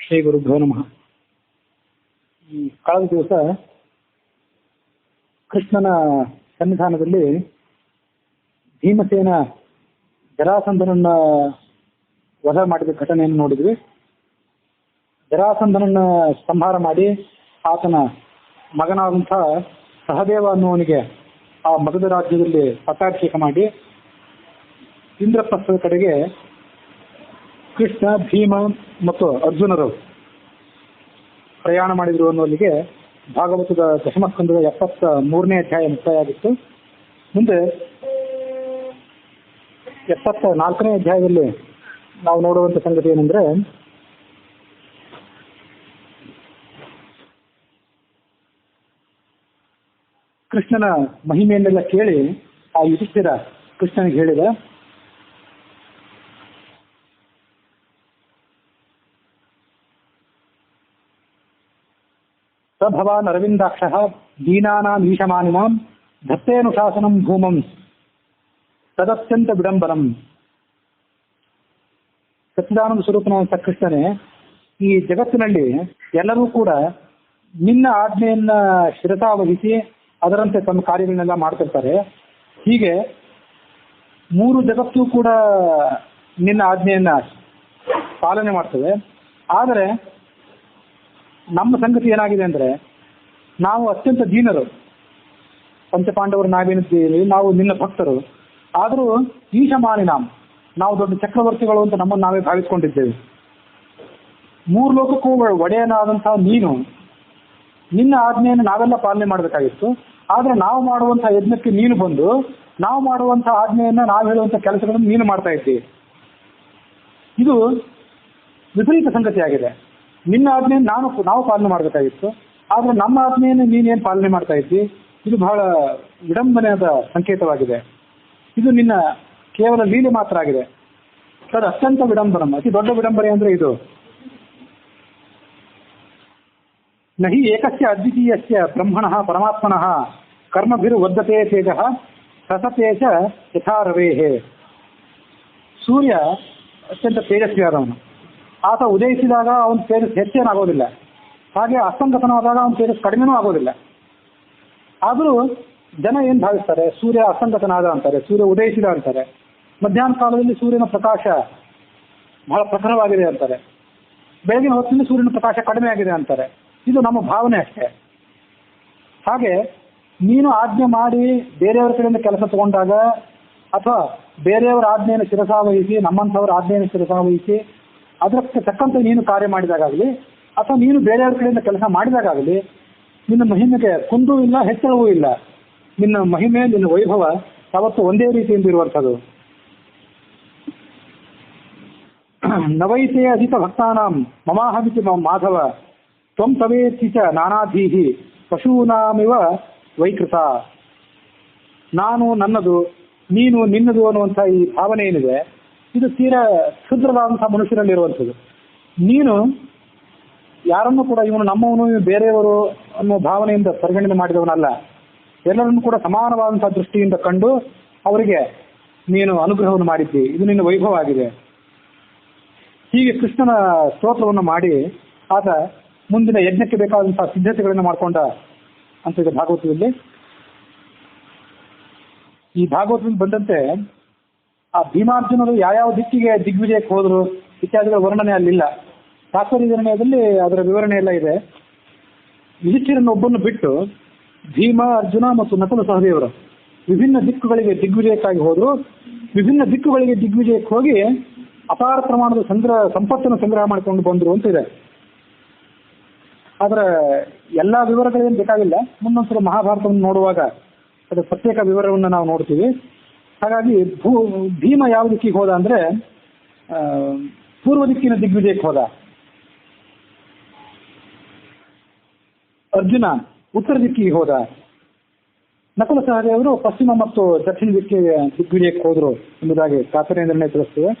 ಶ್ರೀ ಗುರುಭ್ಯೋ ನಮಃ. ಈ ಕಳೆದ ದಿವಸ ಕೃಷ್ಣನ ಸನ್ನಿಧಾನದಲ್ಲಿ ಭೀಮಸೇನ ಜರಾಸಂಧನನ್ನ ವಧ ಮಾಡಿದ ಘಟನೆಯನ್ನು ನೋಡಿದ್ವಿ. ಜರಾಸಂಧನನ್ನ ಸಂಹಾರ ಮಾಡಿ ಆತನ ಮಗನಾದಂಥ ಸಹದೇವ ಅನ್ನುವನಿಗೆ ಆ ಮಗಧ ರಾಜ್ಯದಲ್ಲಿ ಪಟ್ಟಾಭಿಷೇಕ ಮಾಡಿ ಇಂದ್ರಪ್ರಸ್ಥದ ಕಡೆಗೆ ಕೃಷ್ಣ, ಭೀಮ ಮತ್ತು ಅರ್ಜುನರು ಪ್ರಯಾಣ ಮಾಡಿದ್ರು ಅನ್ನೋಲ್ಲಿಗೆ ಭಾಗವತದ ದಶಮಸ್ಕಂದದ 73ನೇ ಅಧ್ಯಾಯ ಮುಕ್ತಾಯ ಆಗಿತ್ತು. ಮುಂದೆ 74ನೇ ಅಧ್ಯಾಯದಲ್ಲಿ ನಾವು ನೋಡುವಂಥ ಸಂಗತಿ ಏನಂದ್ರೆ, ಕೃಷ್ಣನ ಮಹಿಮೆಯನ್ನೆಲ್ಲ ಕೇಳಿ ಆ ಯುಧಿಷ್ಠಿರ ಕೃಷ್ಣನಿಗೆ ಹೇಳಿದ, ಸ ಭವಾನ್ ಅರವಿಂದಾಕ್ಷಃ ದೀನಾನಾಂ ಈಶಮಾನಿನಾಂ ಧತ್ತೇನುಶಾಸನಂ ಭೂಮಂ ತದತ್ಯಂತ ವಿಡಂಬನಂ. ಸಚ್ಚಿದಾನಂದ ಸ್ವರೂಪನಾದಂಥ ಕೃಷ್ಣನೇ, ಈ ಜಗತ್ತಿನಲ್ಲಿ ಎಲ್ಲರೂ ಕೂಡ ನಿನ್ನ ಆಜ್ಞೆಯನ್ನ ಶಿರಸಾವಹಿಸಿ ಅದರಂತೆ ತಮ್ಮ ಕಾರ್ಯಗಳನ್ನೆಲ್ಲ ಮಾಡ್ತಿರ್ತಾರೆ. ಹೀಗೆ 3 ಜಗತ್ತು ಕೂಡ ನಿನ್ನ ಆಜ್ಞೆಯನ್ನ ಪಾಲನೆ ಮಾಡ್ತವೆ. ಆದರೆ ನಮ್ಮ ಸಂಗತಿ ಏನಾಗಿದೆ ಅಂದ್ರೆ, ನಾವು ಅತ್ಯಂತ ದೀನರು. ಪಂಚಪಾಂಡವರು ನಾವೇನಿದ್ದೀವಿ, ನಾವು ನಿನ್ನ ಭಕ್ತರು. ಆದರೂ ಈಶಮಾನಿ ನಾವು ದೊಡ್ಡ ಚಕ್ರವರ್ತಿಗಳು ಅಂತ ನಮ್ಮನ್ನು ನಾವೇ ಭಾವಿಸ್ಕೊಂಡಿದ್ದೇವೆ. 3 ಲೋಕಕ್ಕೂ ಒಡೆಯನಾದಂತಹ ನೀನು, ನಿನ್ನ ಆಜ್ಞೆಯನ್ನು ನಾವೆಲ್ಲ ಪಾಲನೆ ಮಾಡಬೇಕಾಗಿತ್ತು. ಆದ್ರೆ ನಾವು ಮಾಡುವಂತಹ ಯಜ್ಞಕ್ಕೆ ನೀನು ಬಂದು, ನಾವು ಮಾಡುವಂತಹ ಆಜ್ಞೆಯನ್ನ ನಾವು ಹೇಳುವಂತಹ ಕೆಲಸಗಳನ್ನು ನೀನು ಮಾಡ್ತಾ ಇದ್ದೀವಿ. ಇದು ವಿಪರೀತ ಸಂಗತಿ ಆಗಿದೆ. ನಿನ್ನ ಆಜ್ಞೆಯನ್ನು ನಾವು ಪಾಲನೆ ಮಾಡಬೇಕಾಗಿತ್ತು, ಆದ್ರೆ ನಮ್ಮ ಆಜ್ಞೆಯನ್ನು ನೀನೇನು ಪಾಲನೆ ಮಾಡ್ತಾ ಇದ್ದಿ. ಇದು ಬಹಳ ವಿಡಂಬನೆಯಾದ ಸಂಕೇತವಾಗಿದೆ. ಇದು ನಿನ್ನ ಕೇವಲ ಲೀಲೆ ಮಾತ್ರ ಆಗಿದೆ. ಅದು ಅತ್ಯಂತ ವಿಡಂಬನಂ, ಅತಿ ದೊಡ್ಡ ವಿಡಂಬನೆ ಅಂದ್ರೆ ಇದು. ನಹಿ ಏಕಸ್ಯ ಅದ್ವಿತೀಯಸ್ಯ ಬ್ರಹ್ಮಣಃ ಪರಮಾತ್ಮನಃ ಕರ್ಮಭಿರ್ವರ್ಧತೆ ತೇಜಃ ಸಸತೇಜ ಯಥಾ ರವೇಹೇ. ಸೂರ್ಯ ಅತ್ಯಂತ ತೇಜಸ್ವಿಯಾದವನು. ಆತ ಉದಯಿಸಿದಾಗ ಅವನ ತೇಜಸ್ ಹೆಚ್ಚೇನಾಗೋದಿಲ್ಲ, ಹಾಗೆ ಅಸ್ತಂಗತನಾದಾಗ ಅವನ ತೇಜಸ್ ಕಡಿಮೆನೂ ಆಗೋದಿಲ್ಲ. ಆದರೂ ಜನ ಏನ್ ಭಾವಿಸ್ತಾರೆ, ಸೂರ್ಯ ಅಸ್ತಂಗತನಾದ ಅಂತಾರೆ, ಸೂರ್ಯ ಉದಯಿಸಿದ ಅಂತಾರೆ. ಮಧ್ಯಾಹ್ನ ಕಾಲದಲ್ಲಿ ಸೂರ್ಯನ ಪ್ರಕಾಶ ಬಹಳ ಪ್ರಖರವಾಗಿದೆ ಅಂತಾರೆ, ಬೆಳಗಿನ ಹೊತ್ತಿನಲ್ಲಿ ಸೂರ್ಯನ ಪ್ರಕಾಶ ಕಡಿಮೆ ಆಗಿದೆ ಅಂತಾರೆ. ಇದು ನಮ್ಮ ಭಾವನೆ ಅಷ್ಟೇ. ಹಾಗೆ ನೀನು ಆಜ್ಞೆ ಮಾಡಿ ಬೇರೆಯವರ ಕಡೆಯಿಂದ ಕೆಲಸ ತಗೊಂಡಾಗ, ಅಥವಾ ಬೇರೆಯವರ ಆಜ್ಞೆಯನ್ನು ಶಿರಸಾವಹಿಸಿ, ನಮ್ಮಂಥವರ ಆಜ್ಞೆಯನ್ನು ಶಿರಸಾವಹಿಸಿ ಅದಕ್ಕೆ ತಕ್ಕಂತೆ ನೀನು ಕಾರ್ಯ ಮಾಡಿದಾಗಲಿ, ಅಥವಾ ನೀನು ಬೇರೆಯವರ ಕಡೆಯಿಂದ ಕೆಲಸ ಮಾಡಿದಾಗಲಿ, ನಿನ್ನ ಮಹಿಮೆಗೆ ಕುಂದೂ ಇಲ್ಲ, ಹೆಚ್ಚಳವೂ ಇಲ್ಲ. ನಿನ್ನ ಮಹಿಮೆ, ನಿನ್ನ ವೈಭವ ಯಾವತ್ತು ಒಂದೇ ರೀತಿಯಿಂದ ಇರುವಂಥದ್ದು. ನವೈತೆ ಅಧಿಕ ಭಕ್ತಾನಾಂ ಮಮಾಹಮಿತಿ ಮಾಧವ ತ್ವಂ ತವೇತಿ ಚ ನಾನಾಧೀಹಿ ಪಶೂನಾಮಿವ ವೈಕೃತ. ನಾನು ನನ್ನದು, ನೀನು ನಿನ್ನದು ಅನ್ನುವಂಥ ಈ ಭಾವನೆ ಏನಿದೆ, ಇದು ತೀರಾ ಕ್ಷುದ್ರವಾದಂತಹ ಮನುಷ್ಯರಲ್ಲಿರುವಂಥದ್ದು. ನೀನು ಯಾರನ್ನು ಕೂಡ ಇವನು ನಮ್ಮವನು, ಬೇರೆಯವರು ಅನ್ನೋ ಭಾವನೆಯಿಂದ ಪರಿಗಣನೆ ಮಾಡಿದವನಲ್ಲ. ಎಲ್ಲರನ್ನು ಕೂಡ ಸಮಾನವಾದಂತಹ ದೃಷ್ಟಿಯಿಂದ ಕಂಡು ಅವರಿಗೆ ನೀನು ಅನುಗ್ರಹವನ್ನು ಮಾಡಿದ್ದಿ. ಇದು ನಿನ್ನ ವೈಭವ ಆಗಿದೆ. ಹೀಗೆ ಕೃಷ್ಣನ ಸ್ತೋತ್ರವನ್ನು ಮಾಡಿ ಆತ ಮುಂದಿನ ಯಜ್ಞಕ್ಕೆ ಬೇಕಾದಂತಹ ಸಿದ್ಧತೆಗಳನ್ನು ಮಾಡಿಕೊಂಡ ಅಂತ ಇದೆ ಭಾಗವತದಲ್ಲಿ. ಈ ಭಾಗವತದಲ್ಲಿ ಬಂದಂತೆ ಆ ಭೀಮಾರ್ಜುನರು ಯಾವ್ಯಾವ ದಿಕ್ಕಿಗೆ ದಿಗ್ವಿಜಯಕ್ಕೆ ಹೋದ್ರು ಇತ್ಯಾದಿಗಳ ವರ್ಣನೆ ಅಲ್ಲಿಲ್ಲ. ತಾತ್ಪರ್ಯ ನಿರ್ಣಯದಲ್ಲಿ ಅದರ ವಿವರಣೆ ಎಲ್ಲ ಇದೆ. ಯುಧಿಷ್ಠಿರನೊಬ್ಬನ್ನು ಬಿಟ್ಟು ಭೀಮ, ಅರ್ಜುನ ಮತ್ತು ನಕುಲ ಸಹದೇವರು ವಿಭಿನ್ನ ದಿಕ್ಕುಗಳಿಗೆ ದಿಗ್ವಿಜಯಕ್ಕಾಗಿ ಹೋದ್ರು. ವಿಭಿನ್ನ ದಿಕ್ಕುಗಳಿಗೆ ದಿಗ್ವಿಜಯಕ್ಕೆ ಹೋಗಿ ಅಪಾರ ಪ್ರಮಾಣದ ಸಂಪತ್ತನ್ನು ಸಂಗ್ರಹ ಮಾಡಿಕೊಂಡು ಬಂದ್ರು ಅಂತ ಇದೆ. ಅದರ ಎಲ್ಲಾ ವಿವರಗಳೇನು ಬೇಕಾಗಿಲ್ಲ. ಮುಂದೊಂದ್ಸಲ ಮಹಾಭಾರತವನ್ನು ನೋಡುವಾಗ ಅದರ ಪ್ರತ್ಯೇಕ ವಿವರವನ್ನು ನಾವು ನೋಡ್ತೀವಿ. ಹಾಗಾಗಿ ಭೀಮ ಯಾವ ದಿಕ್ಕಿಗೆ ಹೋದ ಅಂದ್ರೆ ಪೂರ್ವ ದಿಕ್ಕಿನ ದಿಗ್ವಿಜಯಕ್ಕೆ ಹೋದ. ಅರ್ಜುನ ಉತ್ತರ ದಿಕ್ಕಿಗೆ ಹೋದ. ನಕುಲ ಸಹದೇವರು ಪಶ್ಚಿಮ ಮತ್ತು ದಕ್ಷಿಣ ದಿಕ್ಕಿಗೆ ದಿಗ್ವಿಜಯಕ್ಕೆ ಹೋದ್ರು ಎಂಬುದಾಗಿ ತಾತ್ಪರ್ಯ ನಿರ್ಣಯ ತಿಳಿಸ್ತೇವೆ.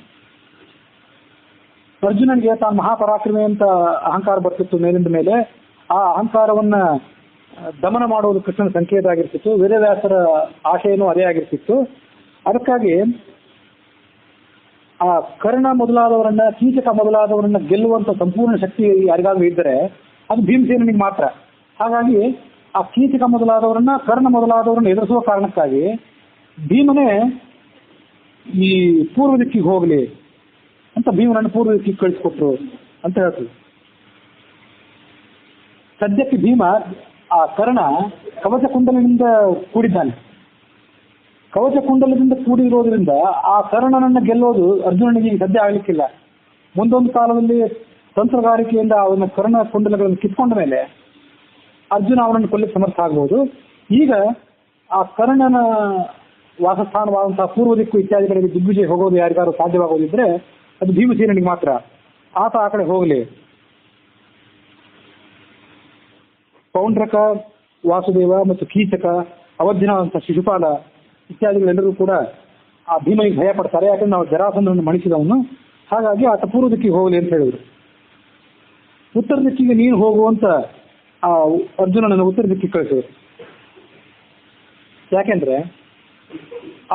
ಅರ್ಜುನನಿಗೆ ತಾನು ಮಹಾಪರಾಕ್ರಮಿ ಅಂತ ಅಹಂಕಾರ ಬರ್ತಿತ್ತು ಮೇಲಿಂದ ಮೇಲೆ. ಆ ಅಹಂಕಾರವನ್ನ ದಮನ ಮಾಡುವುದು ಕೃಷ್ಣನ ಸಂಕೇತ ಆಗಿರ್ತಿತ್ತು. ವೇದವ್ಯಾಸರ ಆಶಯನೂ ಅದೇ ಆಗಿರ್ತಿತ್ತು. ಅದಕ್ಕಾಗಿ ಆ ಕರ್ಣ ಮೊದಲಾದವರನ್ನ, ಕೀಚಕ ಮೊದಲಾದವರನ್ನ ಗೆಲ್ಲುವಂತ ಸಂಪೂರ್ಣ ಶಕ್ತಿ ಯಾರಿಗಾದ್ರೂ ಇದ್ದರೆ ಅದು ಭೀಮಸೇನಿಗೆ ಮಾತ್ರ. ಹಾಗಾಗಿ ಆ ಕೀಚಕ ಮೊದಲಾದವರನ್ನ, ಕರ್ಣ ಮೊದಲಾದವರನ್ನ ಎದುರಿಸುವ ಕಾರಣಕ್ಕಾಗಿ ಭೀಮನೇ ಈ ಪೂರ್ವ ದಿಕ್ಕಿಗೆ ಹೋಗ್ಲಿ ಅಂತ ಭೀಮನನ್ನು ಪೂರ್ವ ದಿಕ್ಕಿಗೆ ಕಳಿಸ್ಕೊಟ್ರು ಅಂತ ಹೇಳ್ತೀವಿ. ಸದ್ಯಕ್ಕೆ ಭೀಮ ಆ ಕರ್ಣ ಕವಚ ಕುಂಡಲದಿಂದ ಕೂಡಿದ್ದಾನೆ. ಕವಚ ಕುಂಡಲದಿಂದ ಕೂಡಿರೋದ್ರಿಂದ ಆ ಕರ್ಣನನ್ನ ಗೆಲ್ಲೋದು ಅರ್ಜುನನಿಗೆ ಸದ್ಯ ಆಗ್ಲಿಕ್ಕಿಲ್ಲ. ಮುಂದೊಂದು ಕಾಲದಲ್ಲಿ ತಂತ್ರಗಾರಿಕೆಯಿಂದ ಅವನ ಕರ್ಣ ಕುಂಡಲಗಳನ್ನು ಕಿತ್ಕೊಂಡ ಮೇಲೆ ಅರ್ಜುನ ಅವನನ್ನು ಕೊಲ್ಲಿಕ್ಕೆ ಸಮರ್ಥ ಆಗಬಹುದು. ಈಗ ಆ ಕರ್ಣನ ವಾಸಸ್ಥಾನವಾದಂತಹ ಪೂರ್ವ ದಿಕ್ಕು ಇತ್ಯಾದಿ ಕಡೆಗೆ ದಿಗ್ವಿಜಯ ಹೋಗೋದು ಯಾರಿಗಾರು ಸಾಧ್ಯವಾಗೋದಿದ್ರೆ ಅದು ಭೀಮಸೇನಿಗೆ ಮಾತ್ರ. ಆತ ಆ ಕಡೆ ಹೋಗಲಿ. ಪೌಂಡ್ರಕ, ವಾಸುದೇವ ಮತ್ತು ಕೀಚಕ, ಅವಧ್ಯನ ಅಂತ ಶಿಶುಪಾಲ ಇತ್ಯಾದಿಗಳೆಲ್ಲರೂ ಕೂಡ ಆ ಭೀಮನಿಗೆ ಭಯ ಪಡ್ತಾರೆ. ಯಾಕಂದ್ರೆ ನಾವು ಜರಾಸಂಧನನ್ನು ಮಣಿಸಿದವನು, ಹಾಗಾಗಿ ಆತ ಪೂರ್ವ ದಿಕ್ಕಿಗೆ ಹೋಗಲಿ ಅಂತ ಹೇಳಿದ್ರು. ಉತ್ತರ ದಿಕ್ಕಿಗೆ ನೀನು ಹೋಗುವಂತ ಆ ಅರ್ಜುನನನ್ನು ಉತ್ತರ ದಿಕ್ಕಿಗೆ ಕಳಿಸಿದ್ರು. ಯಾಕೆಂದ್ರೆ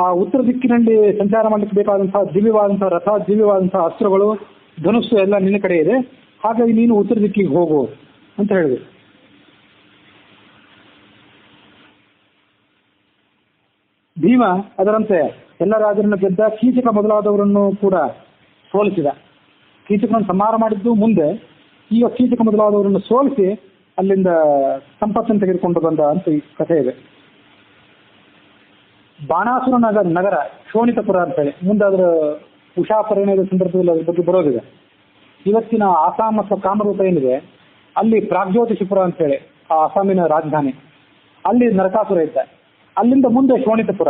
ಆ ಉತ್ತರ ದಿಕ್ಕಿನಲ್ಲಿ ಸಂಚಾರ ಮಾಡಲಿಕ್ಕೆ ಬೇಕಾದಂತಹ ದಿವ್ಯವಾದಂತಹ ರಥ, ದಿವ್ಯವಾದಂತಹ ಅಸ್ತ್ರಗಳು, ಧನುಸ್ಸು ಎಲ್ಲ ನಿನ್ನ ಕಡೆ ಇದೆ. ಹಾಗಾಗಿ ನೀನು ಉತ್ತರ ದಿಕ್ಕಿಗೆ ಹೋಗು ಅಂತ ಹೇಳಿದ್ರು. ಭೀಮ ಅದರಂತೆ ಎಲ್ಲ ರಾಜರನ್ನು ಗೆದ್ದ. ಕೀಚಕ ಮೊದಲಾದವರನ್ನು ಕೂಡ ಸೋಲಿಸಿದ. ಕೀಚಕನನ್ನು ಸಂಹಾರ ಮಾಡಿದ್ದು ಮುಂದೆ, ಈಗ ಕೀಚಕ ಮೊದಲಾದವರನ್ನು ಸೋಲಿಸಿ ಅಲ್ಲಿಂದ ಸಂಪತ್ತನ್ನು ತೆಗೆದುಕೊಂಡು ಬಂದ ಅಂತ ಈ ಕಥೆ ಇದೆ. ಬಾಣಾಸುರ ನಗರ ಶೋಣಿತಪುರ ಅಂತ ಹೇಳಿ ಮುಂದೆ ಅದರ ಉಷಾ ಪರಿಣಯದ ಸಂದರ್ಭದಲ್ಲಿ ಅದ್ರ ಬಗ್ಗೆ ಬರೋದಿದೆ. ಇವತ್ತಿನ ಆಸಾಂ ಅಥವಾ ಕಾಮರೂಪ ಏನಿದೆ ಅಲ್ಲಿ ಪ್ರಾಗ್ಜ್ಯೋತಿಷಪುರ ಅಂತ ಹೇಳಿ ಆ ಆಸಾಮಿನ ರಾಜಧಾನಿ, ಅಲ್ಲಿ ನರಕಾಸುರ ಇದ್ದ. ಅಲ್ಲಿಂದ ಮುಂದೆ ಶೋಣಿತಪುರ.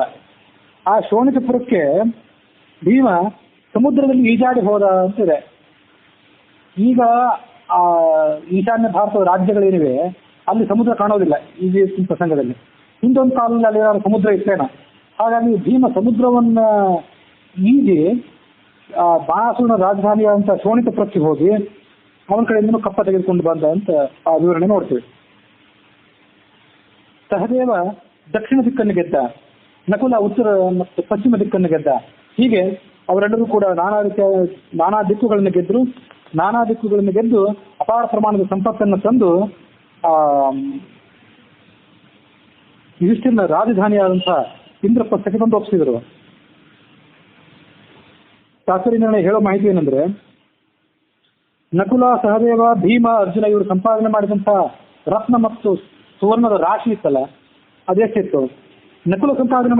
ಆ ಶೋಣಿತಪುರಕ್ಕೆ ಭೀಮ ಸಮುದ್ರದಲ್ಲಿ ಈಜಾಡಿ ಹೋದ ಅಂತಿದೆ. ಈಗ ಆ ಈಶಾನ್ಯ ಭಾರತದ ರಾಜ್ಯಗಳೇನಿವೆ ಅಲ್ಲಿ ಸಮುದ್ರ ಕಾಣೋದಿಲ್ಲ ಈಜಿಪ್ಟ್ ಪ್ರಸಂಗದಲ್ಲಿ. ಹಿಂದೊಂದು ಕಾಲದಲ್ಲಿ ಅಲ್ಲಿ ಸಮುದ್ರ ಇತ್ತೇನ. ಹಾಗಾಗಿ ಭೀಮ ಸಮುದ್ರವನ್ನ ಈಜಿ ಬಾಣಾಸುರನ ರಾಜಧಾನಿಯಾದಂಥ ಶೋಣಿತಪುರಕ್ಕೆ ಹೋಗಿ ಅವನ ಕಡೆಯಿಂದ ಕಪ್ಪ ತೆಗೆದುಕೊಂಡು ಬಂದ ಅಂತ ಆ ವಿವರಣೆ ನೋಡ್ತೀವಿ. ಸಹದೇವ ದಕ್ಷಿಣ ದಿಕ್ಕನ್ನು ಗೆದ್ದ, ನಕುಲ ಉತ್ತರ ಮತ್ತು ಪಶ್ಚಿಮ ದಿಕ್ಕನ್ನು ಗೆದ್ದ. ಹೀಗೆ ಅವರೆಲ್ಲರೂ ಕೂಡ ನಾನಾ ದಿಕ್ಕುಗಳನ್ನು ಗೆದ್ದರು. ನಾನಾ ದಿಕ್ಕುಗಳನ್ನು ಗೆದ್ದು ಅಪಾರ ಪ್ರಮಾಣದ ಸಂಪತ್ತನ್ನು ತಂದು ಯುಧಿಷ್ಠಿರನ ರಾಜಧಾನಿಯಾದಂತಹ ಇಂದ್ರಪ್ರಸ್ಥಕ್ಕೆ ತಂದು ಒಪ್ಪಿಸಿದರು. ಶಾಸ್ತ್ರೀಯ ಹೇಳೋ ಮಾಹಿತಿ ಏನಂದ್ರೆ, ನಕುಲ, ಸಹದೇವ, ಭೀಮ, ಅರ್ಜುನ ಇವರು ಸಂಪಾದನೆ ಮಾಡಿದಂತಹ ರತ್ನ ಮತ್ತು ಸುವರ್ಣದ ರಾಶಿ ಇತ್ತಲ್ಲ, ಅದೆಷ್ಟಿತ್ತು? ನಕುಲ ಸಂಪಾದನೆ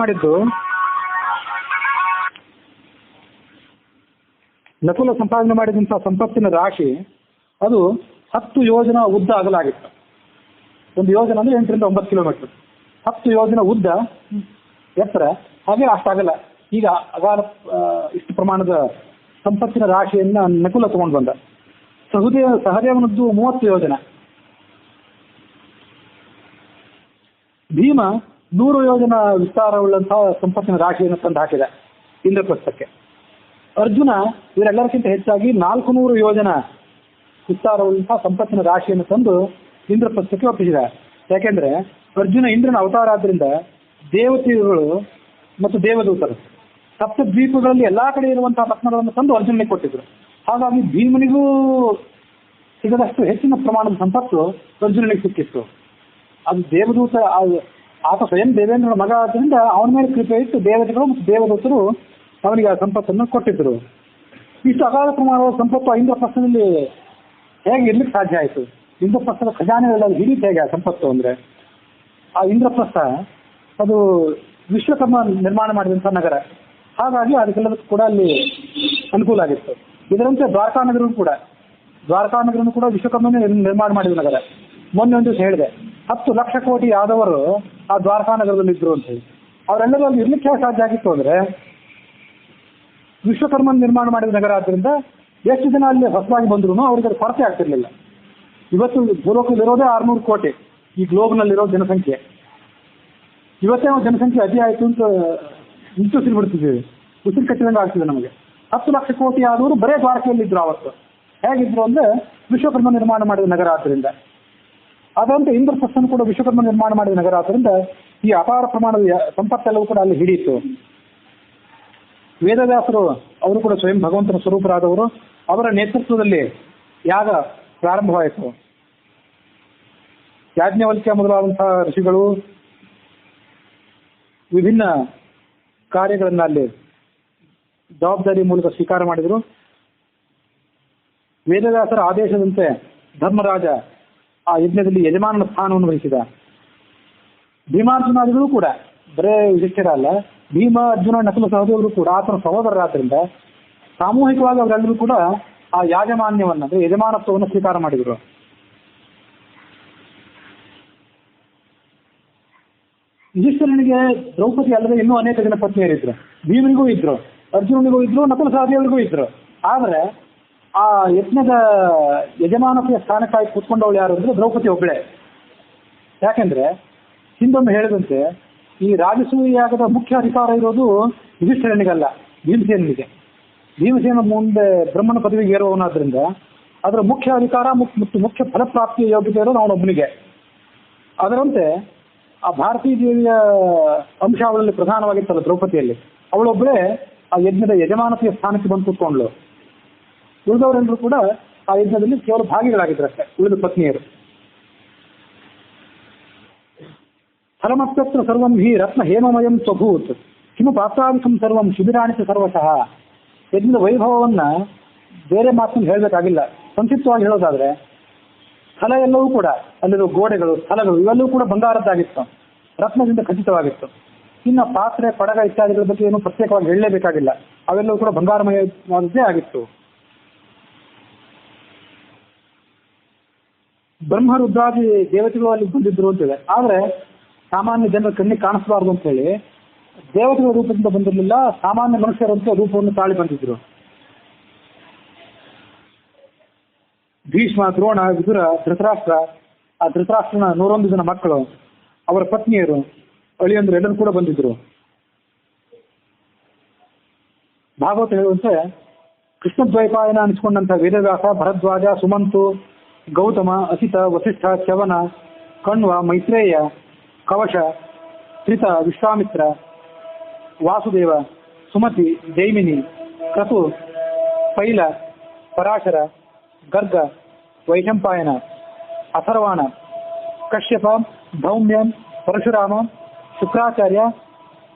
ಮಾಡಿದಂತಹ ಸಂಪತ್ತಿನ ರಾಶಿ ಅದು 10 ಯೋಜನ ಉದ್ದ ಅಗಲಾಗಿತ್ತು. ಒಂದು ಯೋಜನ ಅಂದ್ರೆ 8 ರಿಂದ 9 ಕಿಲೋಮೀಟರ್. 10 ಯೋಜನ ಉದ್ದ, ಎತ್ತರ, ಹಾಗೆ ಅಷ್ಟಾಗಲ್ಲ. ಈಗ ಅಗಾಧ ಇಷ್ಟು ಪ್ರಮಾಣದ ಸಂಪತ್ತಿನ ರಾಶಿಯನ್ನ ನಕುಲ ತಗೊಂಡು ಬಂದ. ಸಹದೇವನದ್ದು 30 ಯೋಜನ. ಭೀಮ 100 ಯೋಜನ ವಿಸ್ತಾರವುಳ್ಳಂತಹ ಸಂಪತ್ತಿನ ರಾಶಿಯನ್ನು ತಂದು ಹಾಕಿದ ಇಂದ್ರಪ್ರಸ್ಥಕ್ಕೆ. ಅರ್ಜುನ ಇವರೆಲ್ಲರಿಗಿಂತ ಹೆಚ್ಚಾಗಿ 400 ಯೋಜನ ವಿಸ್ತಾರವುಳ್ಳಂತಹ ಸಂಪತ್ತಿನ ರಾಶಿಯನ್ನು ತಂದು ಇಂದ್ರಪ್ರಸ್ಥಕ್ಕೆ ಒಪ್ಪಿಸಿದ. ಯಾಕೆಂದ್ರೆ ಅರ್ಜುನ ಇಂದ್ರನ ಅವತಾರ ಆದ್ರಿಂದ ದೇವತೆಗಳು ಮತ್ತು ದೇವದೂತರು ಸಪ್ತ ದ್ವೀಪಗಳಲ್ಲಿ ಎಲ್ಲಾ ಕಡೆ ಇರುವಂತಹ ರತ್ನಗಳನ್ನು ತಂದು ಅರ್ಜುನಿಗೆ ಕೊಟ್ಟಿದ್ರು. ಹಾಗಾಗಿ ಭೀಮನಿಗೂ ಸಿಗದಷ್ಟು ಹೆಚ್ಚಿನ ಪ್ರಮಾಣದ ಸಂಪತ್ತು ಅರ್ಜುನನಿಗೆ ಸಿಕ್ಕಿತ್ತು. ಅದು ದೇವದೂತ, ಆತ ಸ್ವಯಂ ದೇವೇಂದ್ರನ ಮಗ ಆದ್ದರಿಂದ ಅವನ ಮೇಲೆ ಕೃಪೆ ಇಟ್ಟು ದೇವತೆಗಳು ಮತ್ತು ದೇವದೂತರು ಅವನಿಗೆ ಆ ಸಂಪತ್ತನ್ನು ಕೊಟ್ಟಿದ್ದರು. ಇಷ್ಟು ಅಗಾಧ ಪ್ರಮಾಣದ ಸಂಪತ್ತು ಇಂದ್ರಪ್ರಸ್ಥದಲ್ಲಿ ಹೇಗೆ ಇರ್ಲಿಕ್ಕೆ ಸಾಧ್ಯ ಆಯಿತು? ಇಂದ್ರಪ್ರಸ್ಥದ ಖಜಾನೆಗಳಲ್ಲಿ ಹಿಡಿತ ಹೇಗೆ ಆ ಸಂಪತ್ತು ಅಂದ್ರೆ, ಆ ಇಂದ್ರಪ್ರಸ್ಥ ಅದು ವಿಶ್ವಕರ್ಮ ನಿರ್ಮಾಣ ಮಾಡಿದಂಥ ನಗರ. ಹಾಗಾಗಿ ಅದಕ್ಕೆಲ್ಲದಕ್ಕೂ ಕೂಡ ಅಲ್ಲಿ ಅನುಕೂಲ ಆಗಿತ್ತು. ಇದರಂತೆ ದ್ವಾರಕಾನಗರನು ಕೂಡ ವಿಶ್ವಕರ್ಮನೇ ನಿರ್ಮಾಣ ಮಾಡಿದ ನಗರ. ಮೊನ್ನೆ ಒಂದು ದಿವಸ ಹೇಳಿದೆ, 10 ಲಕ್ಷ ಕೋಟಿ ಯಾದವರು ಆ ದ್ವಾರಕಾನಗರದಲ್ಲಿ ಇದ್ರು ಅಂತ ಹೇಳಿ. ಅವರೆಲ್ಲರೂ ಅಲ್ಲಿ ಇರ್ಲಿಕ್ಕೆ ಸಾಧ್ಯ ಆಗಿತ್ತು ಅಂದ್ರೆ ವಿಶ್ವಕರ್ಮನ ನಿರ್ಮಾಣ ಮಾಡಿದ ನಗರ ಆದ್ದರಿಂದ ಎಷ್ಟು ಜನ ಅಲ್ಲಿ ಹೊಸದಾಗಿ ಬಂದ್ರು ಅವ್ರಿಗೆ ಅದು ಕೊರತೆ ಆಗ್ತಿರ್ಲಿಲ್ಲ. ಇವತ್ತು ಭೂಲೋಕದಲ್ಲಿರೋದೇ 600 ಕೋಟಿ ಈ ಗ್ಲೋಬ್ನಲ್ಲಿರೋ ಜನಸಂಖ್ಯೆ. ಇವತ್ತೇ ಜನಸಂಖ್ಯೆ ಅತಿ ಆಯಿತು ಅಂತ ಬಿಡ್ತಿದ್ದೀವಿ, ಉಸಿರು ಕಟ್ಟಿದಂಗೆ ಆಗ್ತಿದೆ ನಮಗೆ. 10 ಲಕ್ಷ ಕೋಟಿ ಆದವರು ಬರೇ ದ್ವಾರಕೆಯಲ್ಲಿ ಇದ್ರು. ಅವತ್ತು ಹೇಗಿದ್ರು ಅಂದ್ರೆ ವಿಶ್ವಕರ್ಮ ನಿರ್ಮಾಣ ಮಾಡಿದ ನಗರ ಆದ್ದರಿಂದ. ಅದಂತೆ ಇಂದ್ರಪ್ರಸ್ಥನು ಕೂಡ ವಿಶ್ವಕರ್ಮ ನಿರ್ಮಾಣ ಮಾಡಿದ ನಗರ ಆದ್ದರಿಂದ ಈ ಅಪಾರ ಪ್ರಮಾಣದ ಸಂಪತ್ತೆಲ್ಲವೂ ಕೂಡ ಅಲ್ಲಿ ಹಿಡಿಯಿತು. ವೇದವ್ಯಾಸರು ಅವರು ಕೂಡ ಸ್ವಯಂ ಭಗವಂತನ ಸ್ವರೂಪರಾದವರು. ಅವರ ನೇತೃತ್ವದಲ್ಲಿ ಯಾಗ ಪ್ರಾರಂಭವಾಯಿತು. ಯಾಜ್ಞವಲ್ಕ್ಯ ಮೊದಲಾದಂತಹ ಋಷಿಗಳು ವಿಭಿನ್ನ ಕಾರ್ಯಗಳನ್ನ ಅಲ್ಲಿ ಜವಾಬ್ದಾರಿ ಮೂಲಕ ಸ್ವೀಕಾರ ಮಾಡಿದರು. ವೇದವ್ಯಾಸರ ಆದೇಶದಂತೆ ಧರ್ಮರಾಜ ಆ ಯಜ್ಞದಲ್ಲಿ ಯಜಮಾನನ ಸ್ಥಾನವನ್ನು ವಹಿಸಿದ. ಭೀಮಾರ್ಜುನಾದಿಗಳು ಕೂಡ ಬರೇ ಯುಧಿಷ್ಠಿರ ಅಲ್ಲ, ಭೀಮ, ಅರ್ಜುನ, ನಕುಲ ಸಹದೇವರು ಕೂಡ ಆತನ ಸಹೋದರರಾದ್ರಿಂದ ಸಾಮೂಹಿಕವಾಗಿ ಅವರೆಲ್ಲರೂ ಕೂಡ ಆ ಯಾಜಮಾನ್ಯವನ್ನು ಅಂದ್ರೆ ಯಜಮಾನತ್ವವನ್ನು ಸ್ವೀಕಾರ ಮಾಡಿದರು. ಯುಧಿಷ್ಠಿರನಿಗೆ ದ್ರೌಪದಿ ಅಲ್ಲದೆ ಇನ್ನೂ ಅನೇಕ ಜನ ಪತ್ನಿಯರಿದ್ರು. ಭೀಮನಿಗೂ ಇದ್ರು, ಅರ್ಜುನನಿಗೂ ಇದ್ರು, ನಕುಲ ಸಹದೇವರಿಗೂ ಇದ್ರು. ಆದರೆ ಆ ಯಜ್ಞದ ಯಜಮಾನತೆಯ ಸ್ಥಾನಕ್ಕಾಗಿ ಕೂತ್ಕೊಂಡವಳು ಯಾರು ಅಂದ್ರೆ ದ್ರೌಪದಿ ಒಬ್ಬಳೆ. ಯಾಕೆಂದ್ರೆ ಹಿಂದೊಮ್ಮೆ ಹೇಳಿದಂತೆ ಈ ರಾಜಸೂಯ ಯಾಗದ ಮುಖ್ಯ ಅಧಿಕಾರ ಇರೋದು ಯುಧಿಷ್ಠಿರನಿಗಲ್ಲ, ಭೀಮಸೇನಿಗೆ. ಭೀಮಸೇನ ಮುಂದೆ ಬ್ರಹ್ಮನ ಪದವಿಗೆ ಏರುವವನಾದ್ರಿಂದ ಅದರ ಮುಖ್ಯ ಅಧಿಕಾರ ಮತ್ತು ಮುಖ್ಯ ಫಲಪ್ರಾಪ್ತಿಯ ಯೋಗ್ಯತೆ ಇರೋದು ಅವನೊಬ್ಬನಿಗೆ. ಅದರಂತೆ ಆ ಭಾರತೀ ದೇವಿಯ ಅಂಶ ಅವಳಲ್ಲಿ ಪ್ರಧಾನವಾಗಿತ್ತಲ್ಲ ದ್ರೌಪದಿಯಲ್ಲಿ, ಅವಳೊಬ್ಬಳೇ ಆ ಯಜ್ಞದ ಯಜಮಾನತೆಯ ಸ್ಥಾನಕ್ಕೆ ಬಂದು ಕೂತ್ಕೊಂಡ್ಳು. ಉಳಿದವರೆಲ್ಲರೂ ಕೂಡ ಆ ಯಜ್ಞದಲ್ಲಿ ಕೇವಲ ಭಾಗಿಗಳಾಗಿದ್ರಷ್ಟೇ, ಉಳಿದ ಪತ್ನಿಯರು. ಫಲಮತ್ಯತ್ರ ಸರ್ವಂ ಹಿ ರತ್ನ ಹೇಮಮಯಂ ಸ್ವಭೂತ್ ಕಿಮು ಪಾತ್ರಾದಿಕಂ ಸರ್ವಂ ಶಿಬಿರಾಣಿತ ಸರ್ವಶಃ. ಯಜ್ಞದ ವೈಭವವನ್ನ ಬೇರೆ ಮಾತನ್ನು ಹೇಳಬೇಕಾಗಿಲ್ಲ. ಸಂಕ್ಷಿಪ್ತವಾಗಿ ಹೇಳೋದಾದ್ರೆ ಸ್ಥಳ ಎಲ್ಲವೂ ಕೂಡ ಅಲ್ಲಿರುವ ಗೋಡೆಗಳು, ಸ್ಥಳಗಳು ಇವೆಲ್ಲವೂ ಕೂಡ ಬಂಗಾರದ್ದಾಗಿತ್ತು, ರತ್ನದಿಂದ ಖಚಿತವಾಗಿತ್ತು. ಇನ್ನು ಪಾತ್ರೆ, ಪಡಗ ಇತ್ಯಾದಿಗಳ ಬಗ್ಗೆ ಏನು ಪ್ರತ್ಯೇಕವಾಗಿ ಹೇಳಲೇಬೇಕಾಗಿಲ್ಲ, ಅವೆಲ್ಲವೂ ಕೂಡ ಬಂಗಾರಮಯವಾದದ್ದೇ ಆಗಿತ್ತು. ಬ್ರಹ್ಮ, ರುದ್ರಾದಿ ದೇವತೆಗಳು ಅಲ್ಲಿ ಬಂದಿದ್ರು ಅಂತಿದೆ. ಆದ್ರೆ ಸಾಮಾನ್ಯ ಜನರ ಕಣ್ಣಿಗೆ ಕಾಣಿಸಬಾರ್ದು ಅಂತ ಹೇಳಿ ದೇವತೆಗಳ ರೂಪದಿಂದ ಬಂದಿರಲಿಲ್ಲ, ಸಾಮಾನ್ಯ ಮನುಷ್ಯರಂತೆ ರೂಪವನ್ನು ತಾಳಿ ಬಂದಿದ್ರು. ಭೀಷ್ಮ, ದ್ರೋಣ, ವಿದುರ, ಧೃತರಾಷ್ಟ್ರ, ಆ ಧೃತರಾಷ್ಟ್ರನ 101 ಜನ ಮಕ್ಕಳು, ಅವರ ಪತ್ನಿಯರು, ಅಳಿಯಂದ್ರು ಎಲ್ಲರೂ ಕೂಡ ಬಂದಿದ್ರು. ಭಾಗವತ ಹೇಳುವಂತೆ ಕೃಷ್ಣದ್ವೈಪಾಯನ ಅನಿಸ್ಕೊಂಡಂತ ವೇದವ್ಯಾಸ, ಭರದ್ವಾಜ, ಸುಮಂತು, ಗೌತಮ, ಅಸಿತ, ವಸಿಷ್ಠ, ಚ್ಯವನ, ಕಣ್ವ, ಮೈತ್ರೇಯ, ಕವಶ, ತ್ರಿತ, ವಿಶ್ವಾಮಿತ್ರ, ವಾಸುದೇವ, ಸುಮತಿ, ಜೈಮಿನಿ, ಕ್ರತು, ಪೈಲ, ಪರಾಶರ, ಗರ್ಗ, ವೈಶಂಪಾಯನ, ಅಥರ್ವಾಣ, ಕಶ್ಯಪ, ಧೌಮ್ಯಂ, ಪರಶುರಾಮ, ಶುಕ್ರಾಚಾರ್ಯ,